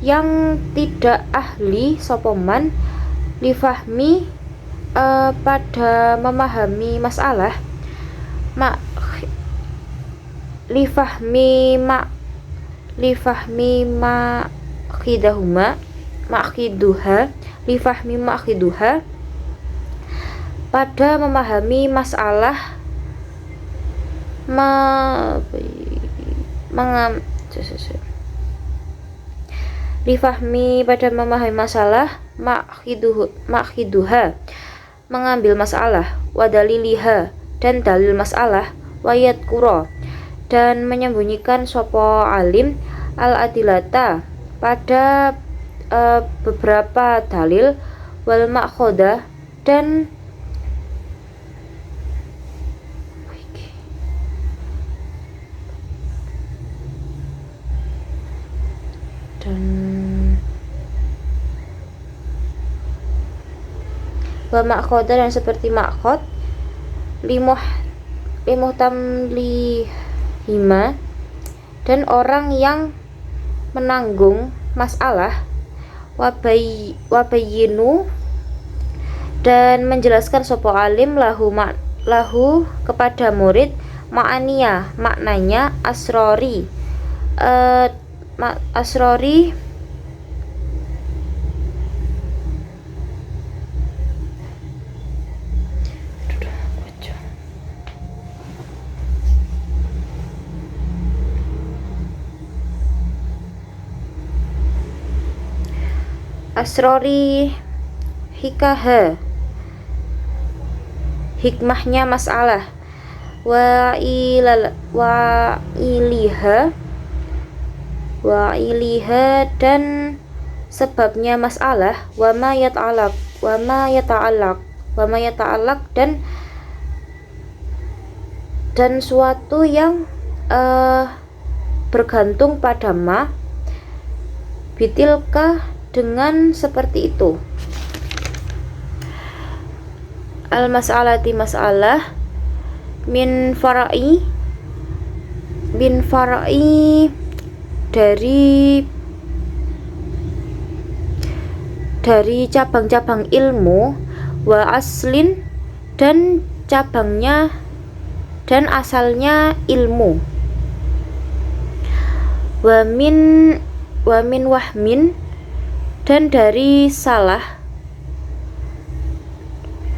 yang tidak ahli sopoman, lifahmi, pada memahami masalah, lifahmi li fahmi ma'khiduha pada memahami masalah pada memahami masalah ma'khiduha mengambil masalah, wadaliliha dan dalil masalah, wayat kuro dan menyembunyikan sopo alim al adilata pada beberapa dalil, wal ma'khoda dan wa ma'khoda dan seperti ma'khod limuhtamlihima dan orang yang menanggung masalah, wabayinu dan menjelaskan sopo alim lahu kepada murid ma'aniya maknanya asrori hikmahnya masalah, wa iliha dan sebabnya masalah, wa ma yata'allaq dan suatu yang bergantung pada ma bitilka dengan seperti itu. Al-mas'alati masalah min fara'i dari cabang-cabang ilmu, wa aslin dan cabangnya dan asalnya ilmu, wa min wahmin dan dari salah,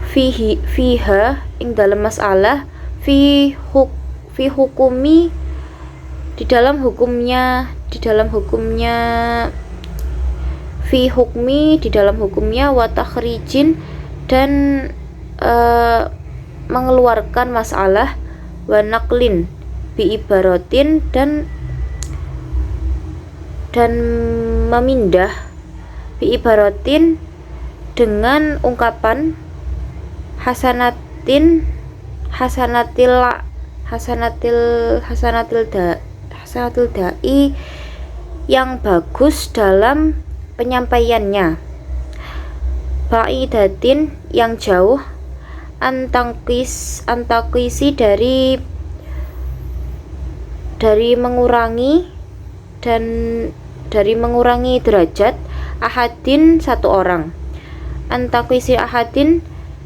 fiha ing dalam masalah, fi hukumi di dalam hukumnya, fi hukmi di dalam hukumnya, wa takhrijin dan mengeluarkan masalah, wa naqlin bi ibaratin dan memindah bi ibaratin dengan ungkapan hasanatil da'i yang bagus dalam penyampaiannya, ba'idatin yang jauh, antaqisi dari mengurangi derajat ahadin satu orang, antaqisi ahadin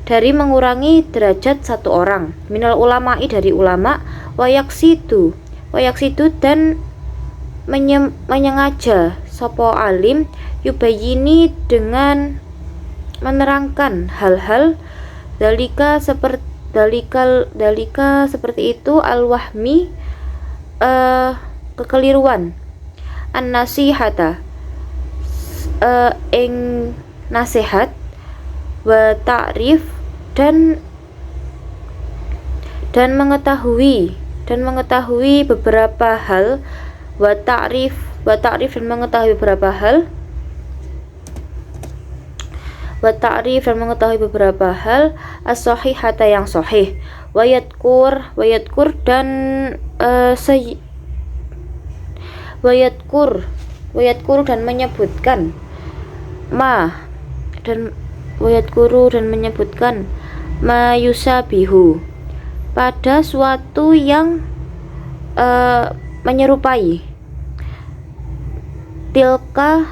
dari mengurangi derajat satu orang, minal ulama'i dari ulama, wayaksidu dan menyengaja sopo alim yubayini dengan menerangkan hal-hal dalika seperti itu, al-wahmi kekeliruan, an-nasihata ing nasihat, wa ta'rif dan mengetahui beberapa hal, wa ta'rif dan mengetahui beberapa hal, as-sahihata yang sahih, wa yadkur dan dan menyebutkan ma yusabihu pada suatu yang menyerupai, tilka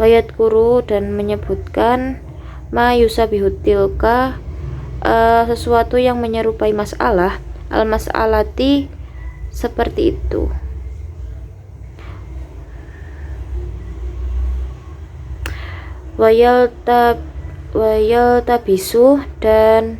wayadkuru dan menyebutkan ma yusabihu tilka sesuatu yang menyerupai masalah, al-mas'alati seperti itu. Wayal tabisu dan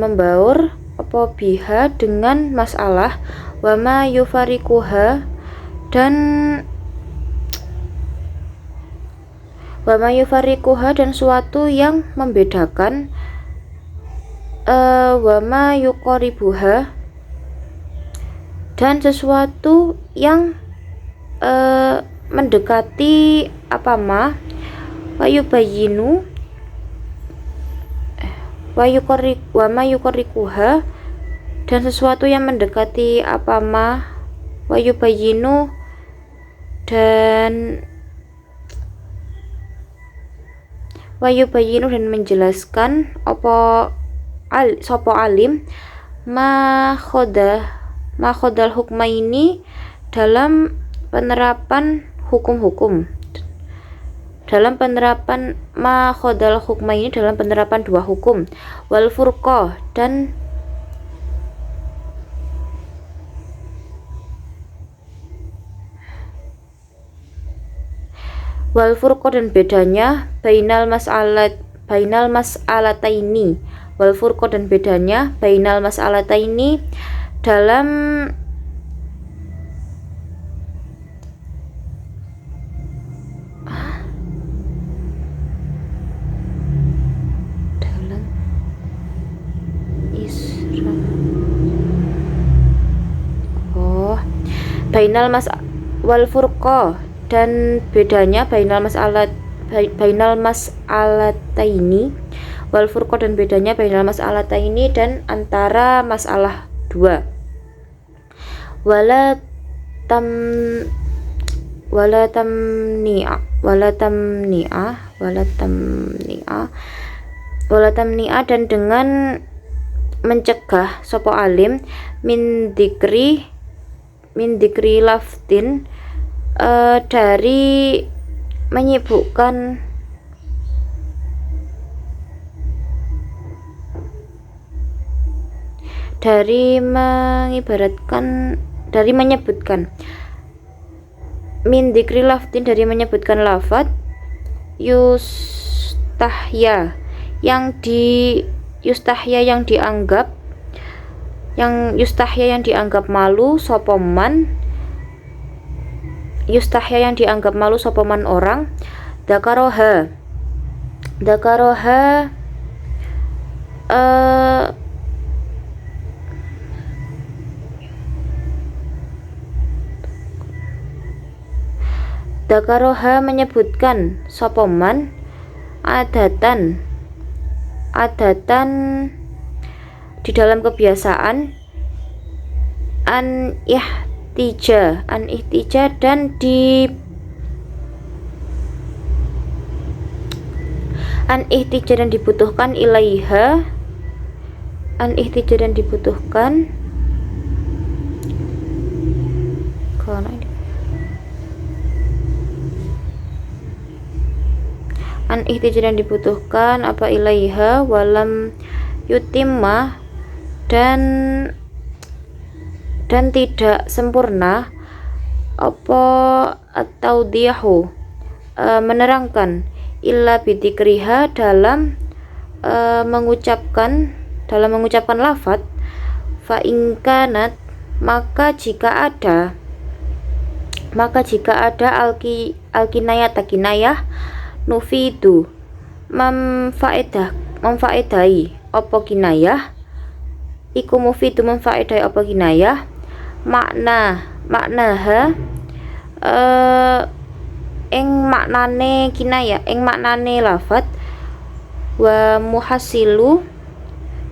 membaur apa biha dengan masalah wama yufarikuha dan suatu yang membedakan wama yukoribuha dan sesuatu yang mendekati apa ma wayubayinu wama yukorikuha dan sesuatu yang mendekati apa ma wayubayinu dan menjelaskan sopo alim ma khodal hukma ini dalam penerapan hukum-hukum, dalam penerapan dua hukum, wal furqah dan bedanya bainal mas'alataini dalam bainal mas wal furqah dan bedanya bainal mas'alataini wal furqah dan bedanya bainal mas'alataini dan antara masalah dua. Wala tamni'a dan dengan mencegah sopo alim min dikri laftin dari menyebutkan min dikri laftin dari menyebutkan lafat yustahya yang dianggap malu sopoman orang dakaroha menyebutkan sopoman adatan di dalam kebiasaan an ihtija dan dibutuhkan ilaiha apa ilaiha walam yutimma dan tidak sempurna apa atau diahu menerangkan illa bidzikriha dalam mengucapkan lafaz fa in kanat maka jika ada al-kinayah nufidu memfaedai apa kinayah iku mufidu memfaedai apa kinayah maknaha ing maknane lafat wa muhasilu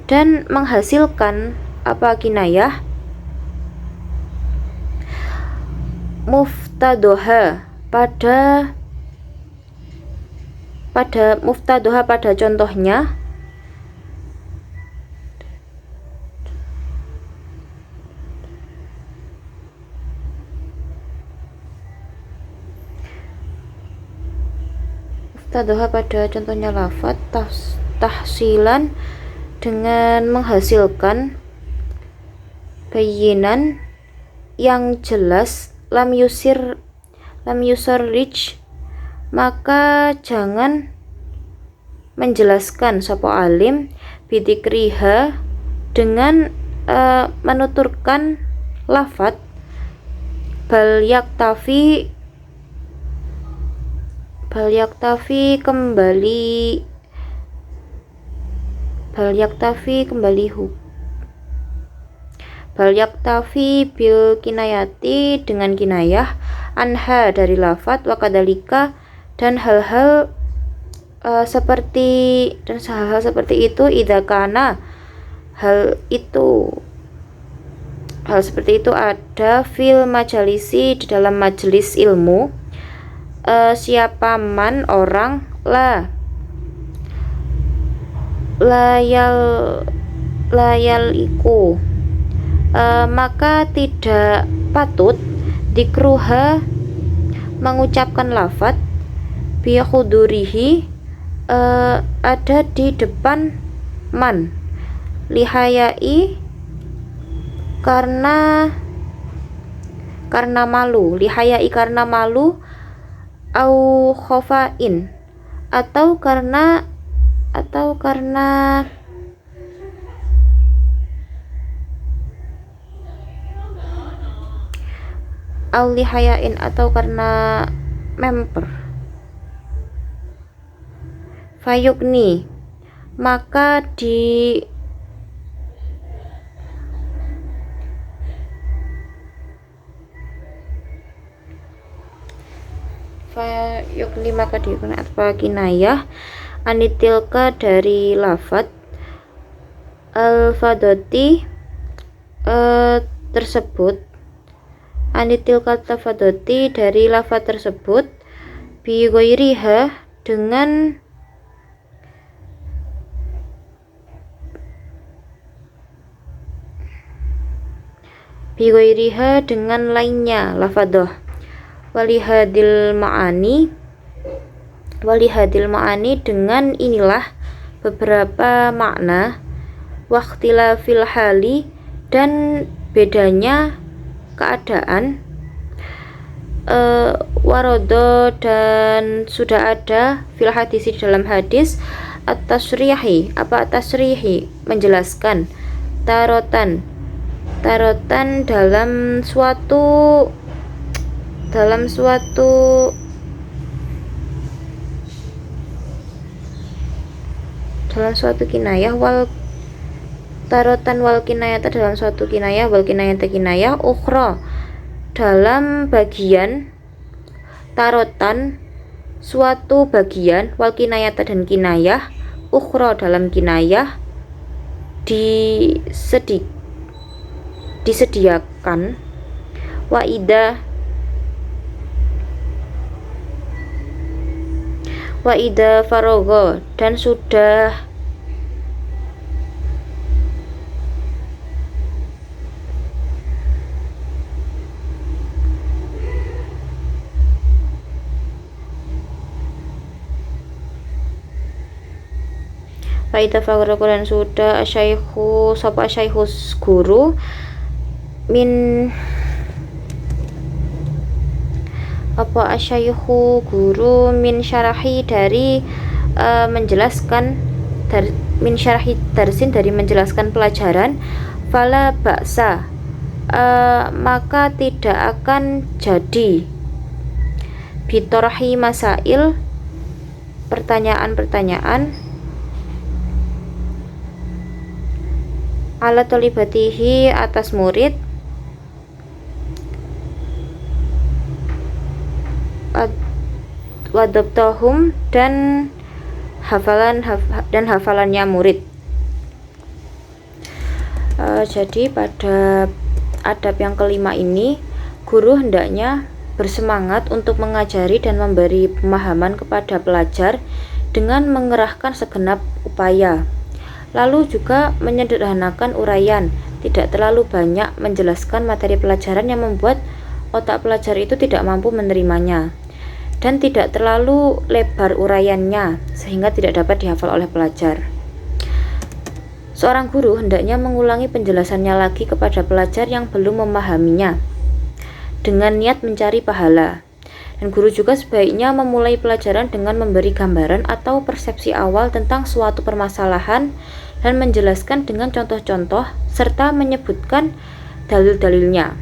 dan menghasilkan apa kinayah muftadoha pada pada muftadoha pada contohnya. Muftadoha pada contohnya lafadz tahsilan dengan menghasilkan bayinan yang jelas, lam yusarrij, maka jangan menjelaskan sopo alim bidikriha dengan menuturkan lafadz bal yaktafi bil kinayati dengan kinayah anha dari lafadz wakadalika dan hal-hal seperti itu idza kana hal seperti itu ada fil majalisi di dalam majelis ilmu, siapa man orang layal iku maka tidak patut dikruha mengucapkan lafadz bihudurihi ada di depan man lihayai karena malu, lihayai karena malu, au khofain atau karena au lihayain atau karena memper. Fayukni maka digunakan apa kinayah anitilka dari lafadz al-fadoti tersebut, anitilka al-fadoti dari lafadz tersebut bi ghairiha dengan lainnya lafadoh walihadil ma'ani dengan inilah beberapa makna waqtilafil hali dan bedanya keadaan, warodo dan sudah ada fil hadisi dalam hadis at-tasrihi menjelaskan tarotan dalam suatu kinayah wal kinayata dalam suatu kinayah wal kinayata kinayah ukhra dalam bagian tarotan suatu bagian wal kinayata dan kinayah ukhra dalam kinayah disediakan wa ida faragha dan sudah dan sudah asyaihus guru min syarahi dari menjelaskan min syarahi darsin dari menjelaskan pelajaran fala ba'sa maka tidak akan jadi bitorhi masail pertanyaan-pertanyaan ala tolibatihi atas murid wadabtahum dan hafalannya murid. Jadi pada adab yang kelima ini guru hendaknya bersemangat untuk mengajari dan memberi pemahaman kepada pelajar dengan mengerahkan segenap upaya. Lalu juga menyederhanakan uraian, tidak terlalu banyak menjelaskan materi pelajaran yang membuat otak pelajar itu tidak mampu menerimanya, dan tidak terlalu lebar uraiannya sehingga tidak dapat dihafal oleh pelajar. Seorang guru hendaknya mengulangi penjelasannya lagi kepada pelajar yang belum memahaminya dengan niat mencari pahala. Dan guru juga sebaiknya memulai pelajaran dengan memberi gambaran atau persepsi awal tentang suatu permasalahan dan menjelaskan dengan contoh-contoh serta menyebutkan dalil-dalilnya.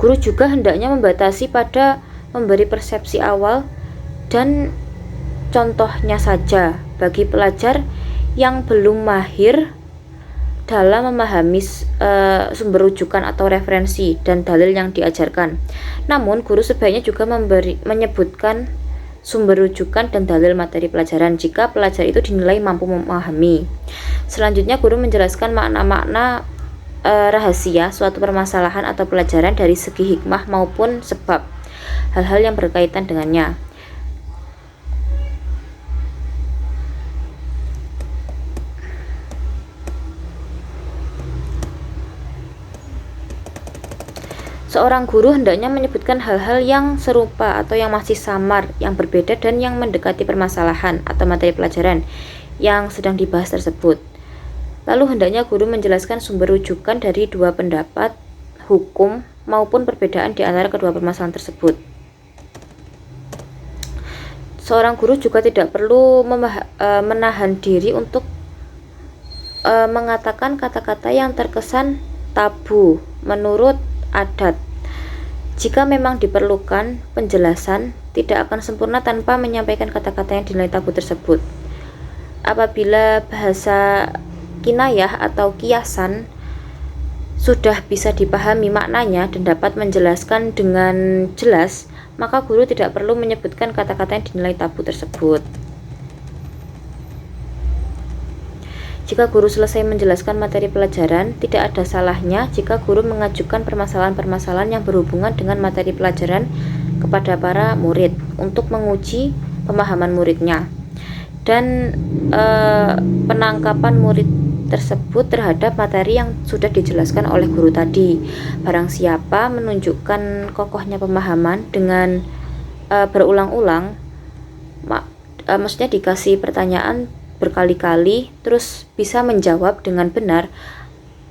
Guru juga hendaknya membatasi pada memberi persepsi awal dan contohnya saja bagi pelajar yang belum mahir dalam memahami sumber rujukan atau referensi dan dalil yang diajarkan. Namun, guru sebaiknya juga menyebutkan sumber rujukan dan dalil materi pelajaran jika pelajar itu dinilai mampu memahami. Selanjutnya, guru menjelaskan makna-makna rahasia suatu permasalahan atau pelajaran dari segi hikmah maupun sebab hal-hal yang berkaitan dengannya. Seorang guru hendaknya menyebutkan hal-hal yang serupa atau yang masih samar, yang berbeda dan yang mendekati permasalahan atau materi pelajaran yang sedang dibahas tersebut. Lalu hendaknya guru menjelaskan sumber rujukan dari dua pendapat hukum maupun perbedaan di antara kedua permasalahan tersebut. Seorang guru juga tidak perlu menahan diri untuk mengatakan kata-kata yang terkesan tabu menurut adat. Jika memang diperlukan penjelasan, tidak akan sempurna tanpa menyampaikan kata-kata yang dinilai tabu tersebut. Apabila bahasa kinayah atau kiasan sudah bisa dipahami maknanya dan dapat menjelaskan dengan jelas, maka guru tidak perlu menyebutkan kata-kata yang dinilai tabu tersebut. Jika guru selesai menjelaskan materi pelajaran, tidak ada salahnya jika guru mengajukan permasalahan-permasalahan yang berhubungan dengan materi pelajaran kepada para murid untuk menguji pemahaman muridnya dan penangkapan murid tersebut terhadap materi yang sudah dijelaskan oleh guru tadi. Barang siapa menunjukkan kokohnya pemahaman dengan berulang-ulang, maksudnya dikasih pertanyaan berkali-kali terus bisa menjawab dengan benar,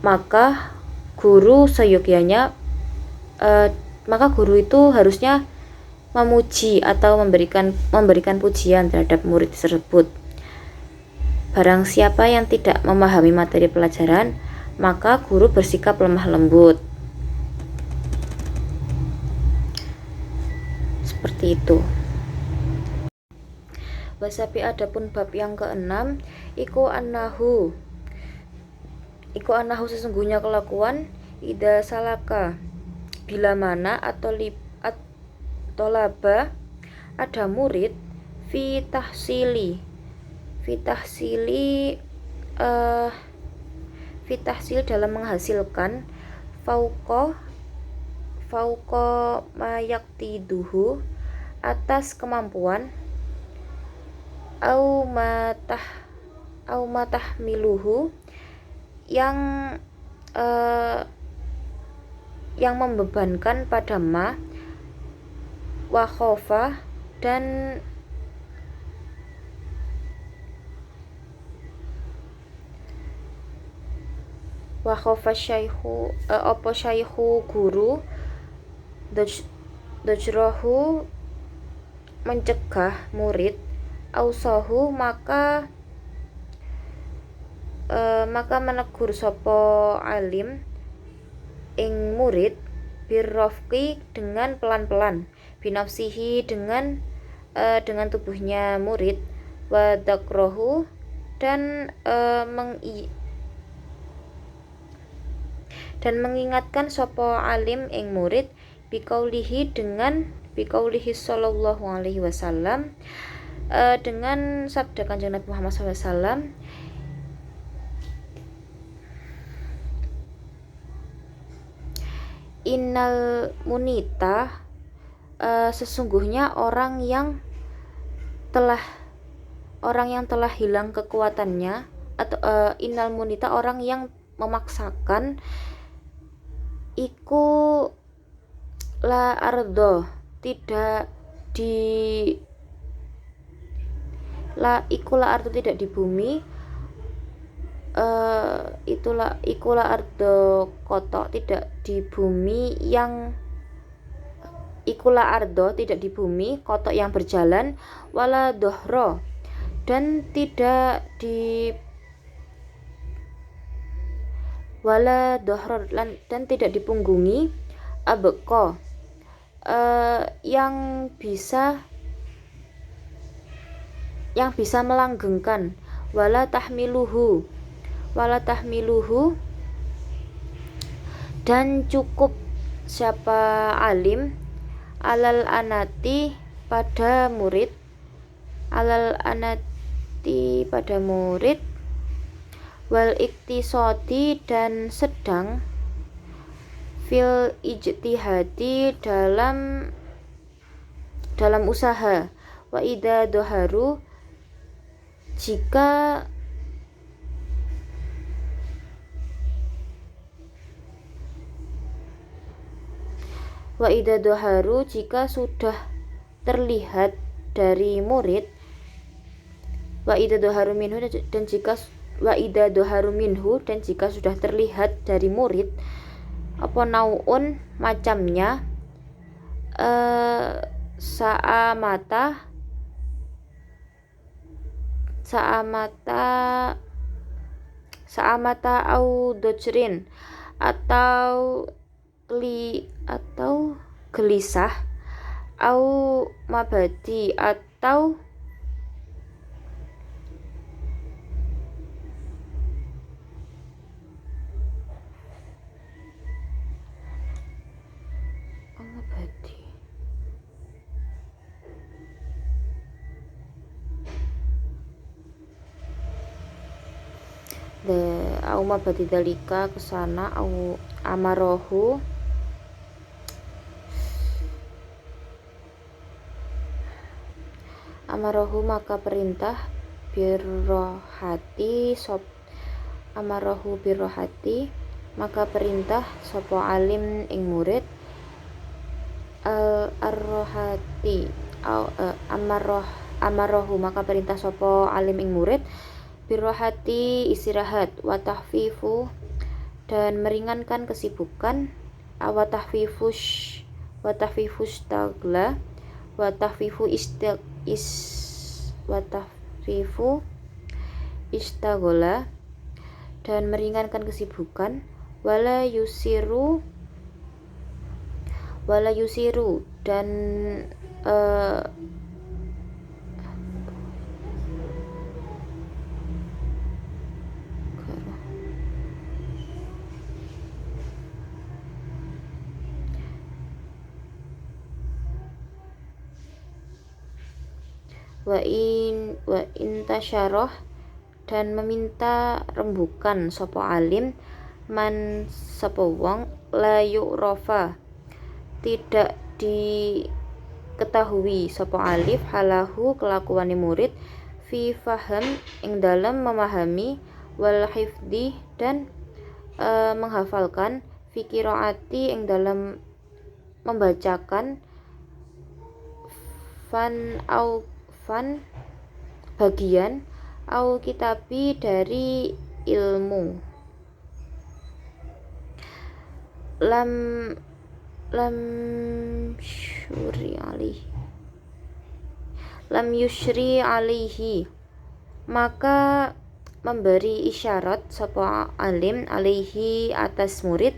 maka guru seyogyanya maka guru itu harusnya memuji atau memberikan pujian terhadap murid tersebut. Barang siapa yang tidak memahami materi pelajaran, maka guru bersikap lemah lembut. Seperti itu. Wasapi adapun bab yang ke-6 iku annahu sesungguhnya kelakuan ida salaka bila mana atau laba ada murid fi tahsil dalam menghasilkan fauqa mayaktiduhu atas kemampuan au matahmiluhu yang membebankan pada ma wa khofa dan syaihu guru dajrohu mencegah murid ausahu maka menegur sopo alim ing murid birrofqi dengan pelan-pelan, binafsihi dengan tubuhnya murid, wadakrohu dan mengingatkan sopo alim ing murid bikaulihi sallallahu alaihi wasallam dengan sabda Kanjeng Nabi Muhammad SAW, innal munita sesungguhnya orang yang telah orang yang telah hilang kekuatannya, atau innal munita, orang yang memaksakan, iku la ardo, tidak di la iku la ardo, tidak di bumi, ikulah ardo kotok, tidak di bumi yang ikulah ardo, tidak di bumi kotok yang berjalan, wala dohro, dan tidak di wala dohro, dan tidak dipunggungi, abeko, yang bisa melanggengkan, wala tahmiluhu, dan cukup siapa alim, alal anati, pada murid, wal iktisodi, dan sedang, fil ijtihadi, dalam usaha, wa idza doharu, jika sudah terlihat dari murid, wa idza doharu minhu, dan jika sudah terlihat dari murid, apa nauun, macamnya, saamata au dojrin, atau gelisah, au mabadi, atau mabadi. Au mabadi dalika, kesana, au amarohu, maka perintah, birrohati, maka perintah, sopo alim ing murid, amarohu, maka perintah sopo alim ing murid, birrohati, istirahat, watahfifu, dan meringankan kesibukan, watahfifu istagola, dan meringankan kesibukan, wala yusiru, dan wa intasyaroh, dan meminta rembukan sopo alim, man sopo wong, la yu'rofa, tidak diketahui sopo alif, halahu, kelakuane murid, fi faham, ing dalam memahami, wal hifdi, dan menghafalkan, fi qiraati, ing dalam membacakan, fan bagian, au kitabi, dari ilmu, lam yusyri alaihi, maka memberi isyarat sapa alim, alaihi, atas murid,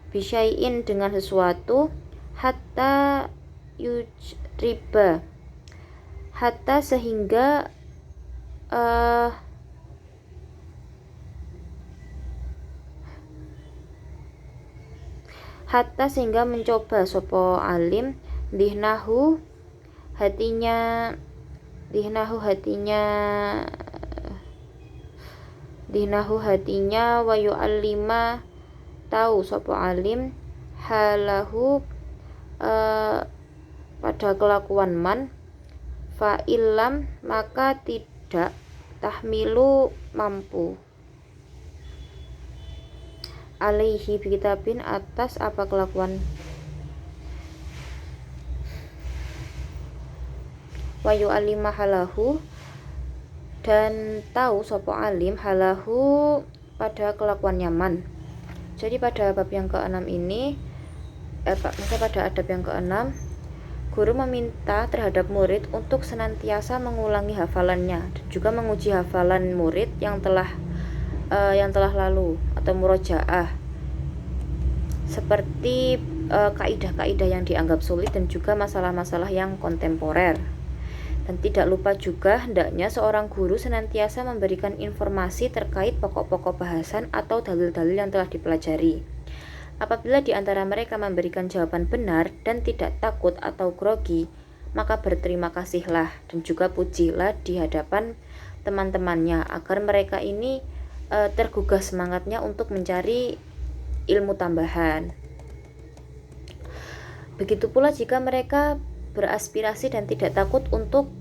bisyai'in, dengan sesuatu, hatta yujriba, hatta sehingga mencoba sopo alim, dihnahu, hatinya, wa yu'allima, tahu sopo alim, halahu, pada kelakuan man, fa illam, maka tidak budak, tahmilu mampu, alaihi bikitabin atas apa kelakuan, wayu alim halahu dan tahu sopo alim halahu pada kelakuan nyaman. Jadi pada bab yang ke-6 ini pada adab yang ke-6, guru meminta terhadap murid untuk senantiasa mengulangi hafalannya dan juga menguji hafalan murid yang telah lalu atau murojaah, seperti kaidah-kaidah yang dianggap sulit dan juga masalah-masalah yang kontemporer. Dan tidak lupa juga hendaknya seorang guru senantiasa memberikan informasi terkait pokok-pokok bahasan atau dalil-dalil yang telah dipelajari. Apabila di antara mereka memberikan jawaban benar dan tidak takut atau grogi, maka berterima kasihlah dan juga pujilah di hadapan teman-temannya agar mereka ini tergugah semangatnya untuk mencari ilmu tambahan. Begitu pula jika mereka beraspirasi dan tidak takut untuk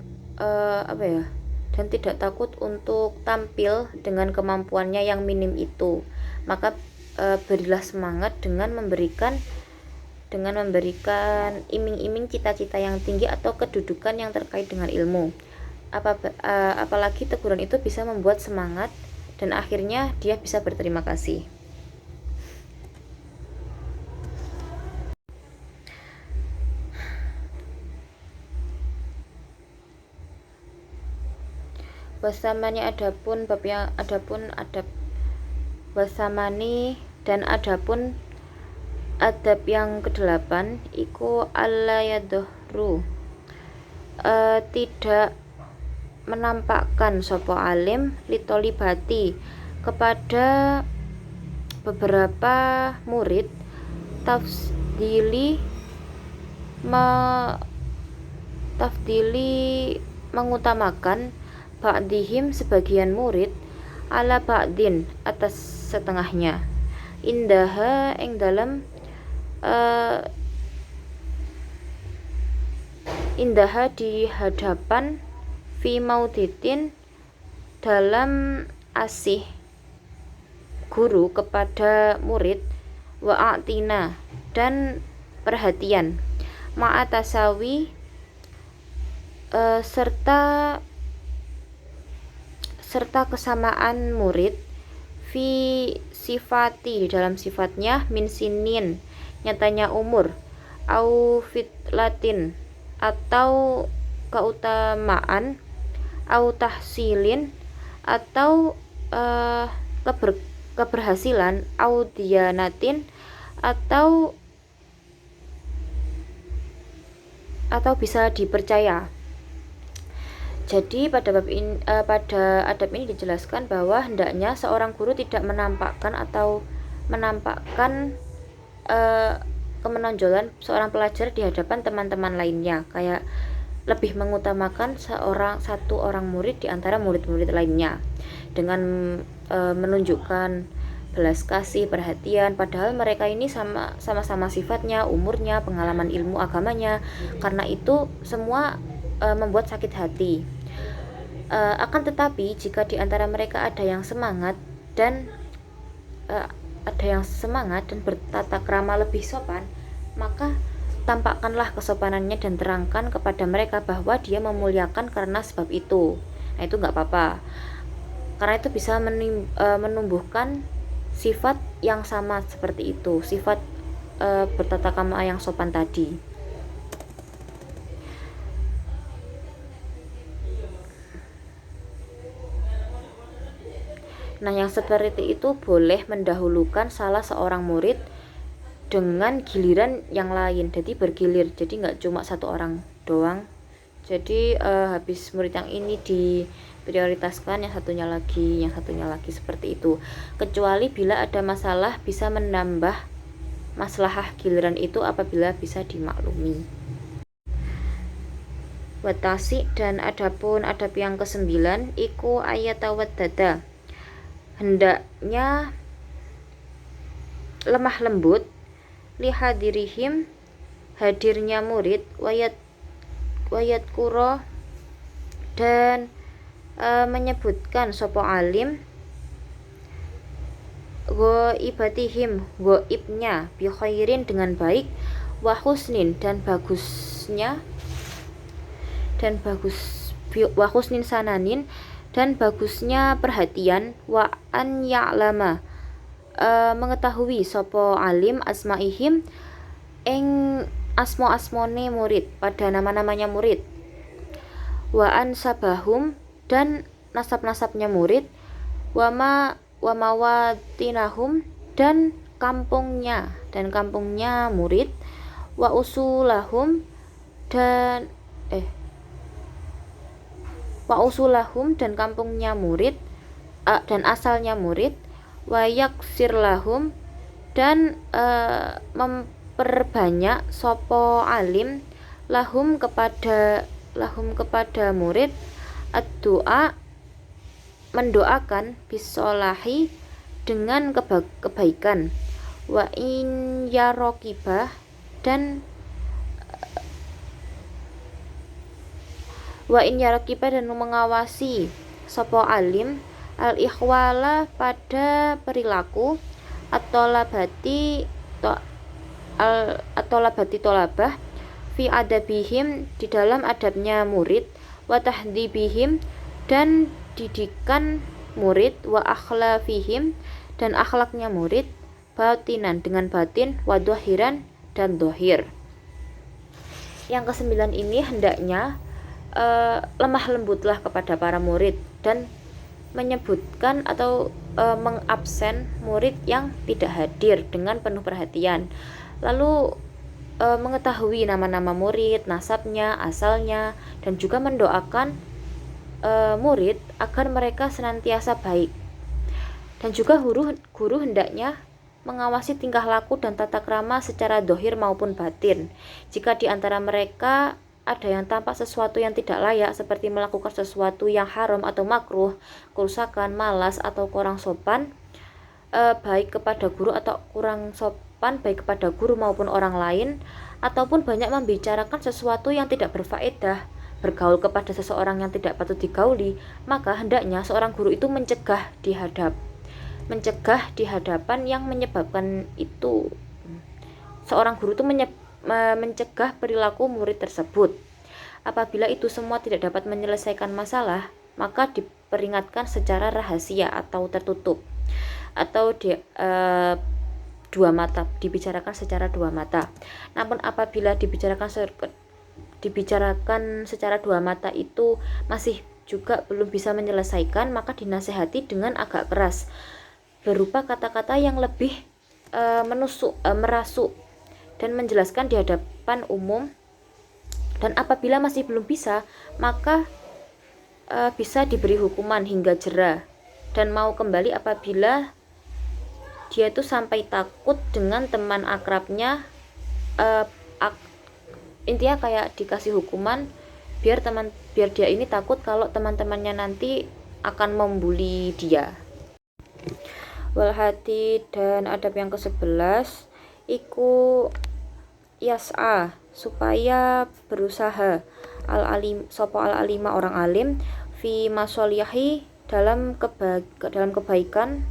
tampil dengan kemampuannya yang minim itu, maka berilah semangat dengan memberikan iming-iming cita-cita yang tinggi atau kedudukan yang terkait dengan ilmu. Apalagi teguran itu bisa membuat semangat dan akhirnya dia bisa berterima kasih. Wasamani adapun adab wasamani dan adapun adab yang ke-8 iku allayadhru, tidak menampakkan sopo alim litolibati kepada beberapa murid tafdili mengutamakan ba'dihim sebagian murid ala ba'din atas setengahnya, indaha ing dalam indaha di hadapan fi mauditin dalam asih guru kepada murid, wa'atina dan perhatian, ma'atasawi serta kesamaan murid fi sifati dalam sifatnya, min sinin nyatanya umur, au fitlatin atau keutamaan, au tahsilin atau keberhasilan, au diyanatin atau bisa dipercaya. Jadi pada adab ini dijelaskan bahwa hendaknya seorang guru tidak menampakkan kemenonjolan seorang pelajar di hadapan teman-teman lainnya, kayak lebih mengutamakan satu orang murid di antara murid-murid lainnya dengan menunjukkan belas kasih, perhatian, padahal mereka ini sama-sama sifatnya, umurnya, pengalaman ilmu agamanya. Karena itu semua membuat sakit hati. Akan tetapi jika di antara mereka ada yang semangat dan bertata krama lebih sopan, maka tampakkanlah kesopanannya dan terangkan kepada mereka bahwa dia memuliakan karena sebab itu. Nah, itu nggak apa-apa, karena itu bisa menumbuhkan sifat yang sama seperti itu, sifat bertata krama yang sopan tadi. Nah, yang seperti itu boleh mendahulukan salah seorang murid dengan giliran yang lain, jadi bergilir, jadi nggak cuma satu orang doang. Jadi habis murid yang ini diprioritaskan, yang satunya lagi seperti itu. Kecuali bila ada masalah bisa menambah maslahah giliran itu apabila bisa dimaklumi. Watasi dan adapun adab yang ke-9 iku ayatawaddada, hendaknya lemah lembut, lihadirihim hadirnya murid, wayat kuro dan menyebutkan sopo alim goibnya bi khairin dengan baik, wa husnin dan bagusnya wa husnin sananin dan bagusnya perhatian, wa an ya'lama mengetahui sopo alim asmaihim ing asmone murid, pada nama-namanya murid, wa an sabahum dan nasab-nasabnya murid, wa mawatinahum dan kampungnya murid, wa usulahum dan kampungnya murid dan asalnya murid, wa yaksir lahum dan memperbanyak sopo alim lahum kepada murid, ad-doa mendoakan, bisolahi dengan kebaikan, wa in yarokibah dan mengawasi sopo alim al-ikhwala pada perilaku, atau labati tolabah fi adabihim di dalam adabnya murid, wa tahdibihim dan didikan murid, wa akhlafihim dan akhlaknya murid, batinan dengan batin, wa dohiran dan dohir. Yang kesembilan ini hendaknya lemah lembutlah kepada para murid dan menyebutkan atau mengabsen murid yang tidak hadir dengan penuh perhatian, lalu mengetahui nama-nama murid, nasabnya, asalnya, dan juga mendoakan murid agar mereka senantiasa baik. Dan juga guru hendaknya mengawasi tingkah laku dan tata krama secara dohir maupun batin. Jika di antara mereka ada yang tampak sesuatu yang tidak layak, seperti melakukan sesuatu yang haram atau makruh, kerusakan, malas, atau kurang sopan baik kepada guru atau kurang sopan baik kepada guru maupun orang lain, ataupun banyak membicarakan sesuatu yang tidak berfaedah, bergaul kepada seseorang yang tidak patut digauli, maka hendaknya seorang guru itu mencegah di hadapan yang menyebabkan itu. Seorang guru itu mencegah perilaku murid tersebut. Apabila itu semua tidak dapat menyelesaikan masalah, maka diperingatkan secara rahasia atau tertutup, atau dibicarakan secara dua mata. Namun apabila dibicarakan secara dua mata itu masih juga belum bisa menyelesaikan, maka dinasehati dengan agak keras, berupa kata-kata yang lebih merasuk dan menjelaskan di hadapan umum. Dan apabila masih belum bisa, maka bisa diberi hukuman hingga jera dan mau kembali apabila dia itu sampai takut dengan teman akrabnya. Intinya kayak dikasih hukuman biar dia ini takut kalau teman-temannya nanti akan membuli dia. Walhati dan adab yang ke-11 iku yas'a supaya berusaha al-alima orang alim fi masolihi dalam kebaikan,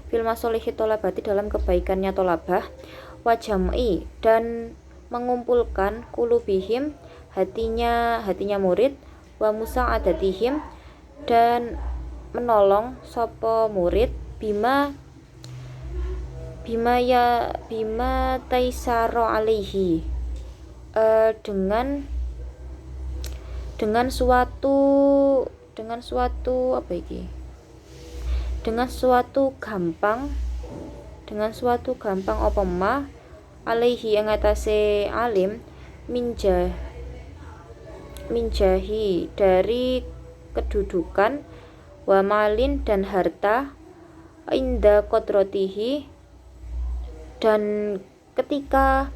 fil masolihi tolabati dalam kebaikannya tolabah, wa jam'i dan mengumpulkan kulubihim hatinya murid, wa musa'adatihim dan menolong sopo murid bima taisaro alaihi dengan suatu gampang apa ma alaihi yang atase alim minjahi dari kedudukan, wa malin dan harta, inda kodrotihi dan ketika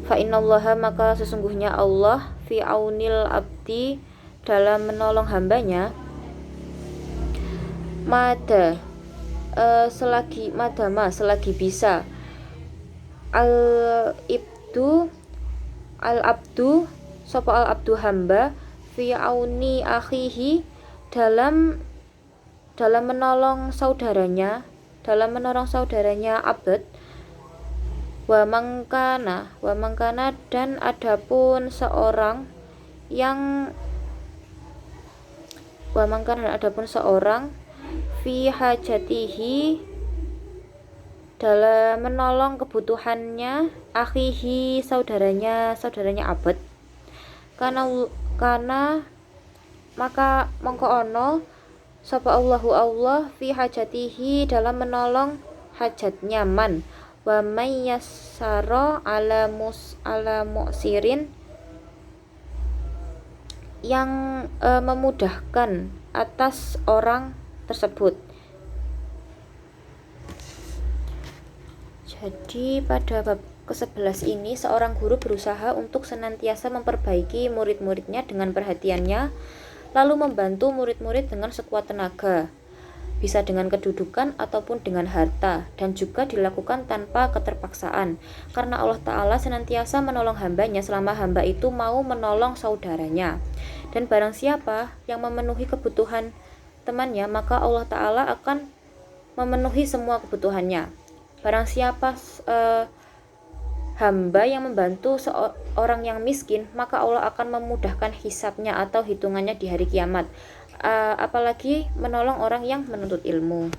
fa innallaha maka sesungguhnya Allah fi aunil abdi dalam menolong hambanya, mada selagi madama, selagi bisa. Al-abdu sapa al-abdu hamba fi auni akhihi dalam menolong saudaranya, abad. Wa mangkana dan adapun seorang fi hajatihi dalam menolong kebutuhannya akhihi saudaranya abad. Karena maka mongko ono sapa Allahu Allah fi hajatihi dalam menolong hajatnya man. Wa may yassara ala mu'sirin yang memudahkan atas orang tersebut. Jadi pada bab ke-11 ini seorang guru berusaha untuk senantiasa memperbaiki murid-muridnya dengan perhatiannya, lalu membantu murid-murid dengan sekuat tenaga, bisa dengan kedudukan ataupun dengan harta, dan juga dilakukan tanpa keterpaksaan, karena Allah Ta'ala senantiasa menolong hambanya selama hamba itu mau menolong saudaranya. Dan barang siapa yang memenuhi kebutuhan temannya, maka Allah Ta'ala akan memenuhi semua kebutuhannya. Barang siapa hamba yang membantu seorang yang miskin, maka Allah akan memudahkan hisabnya atau hitungannya di hari kiamat. Apalagi menolong orang yang menuntut ilmu.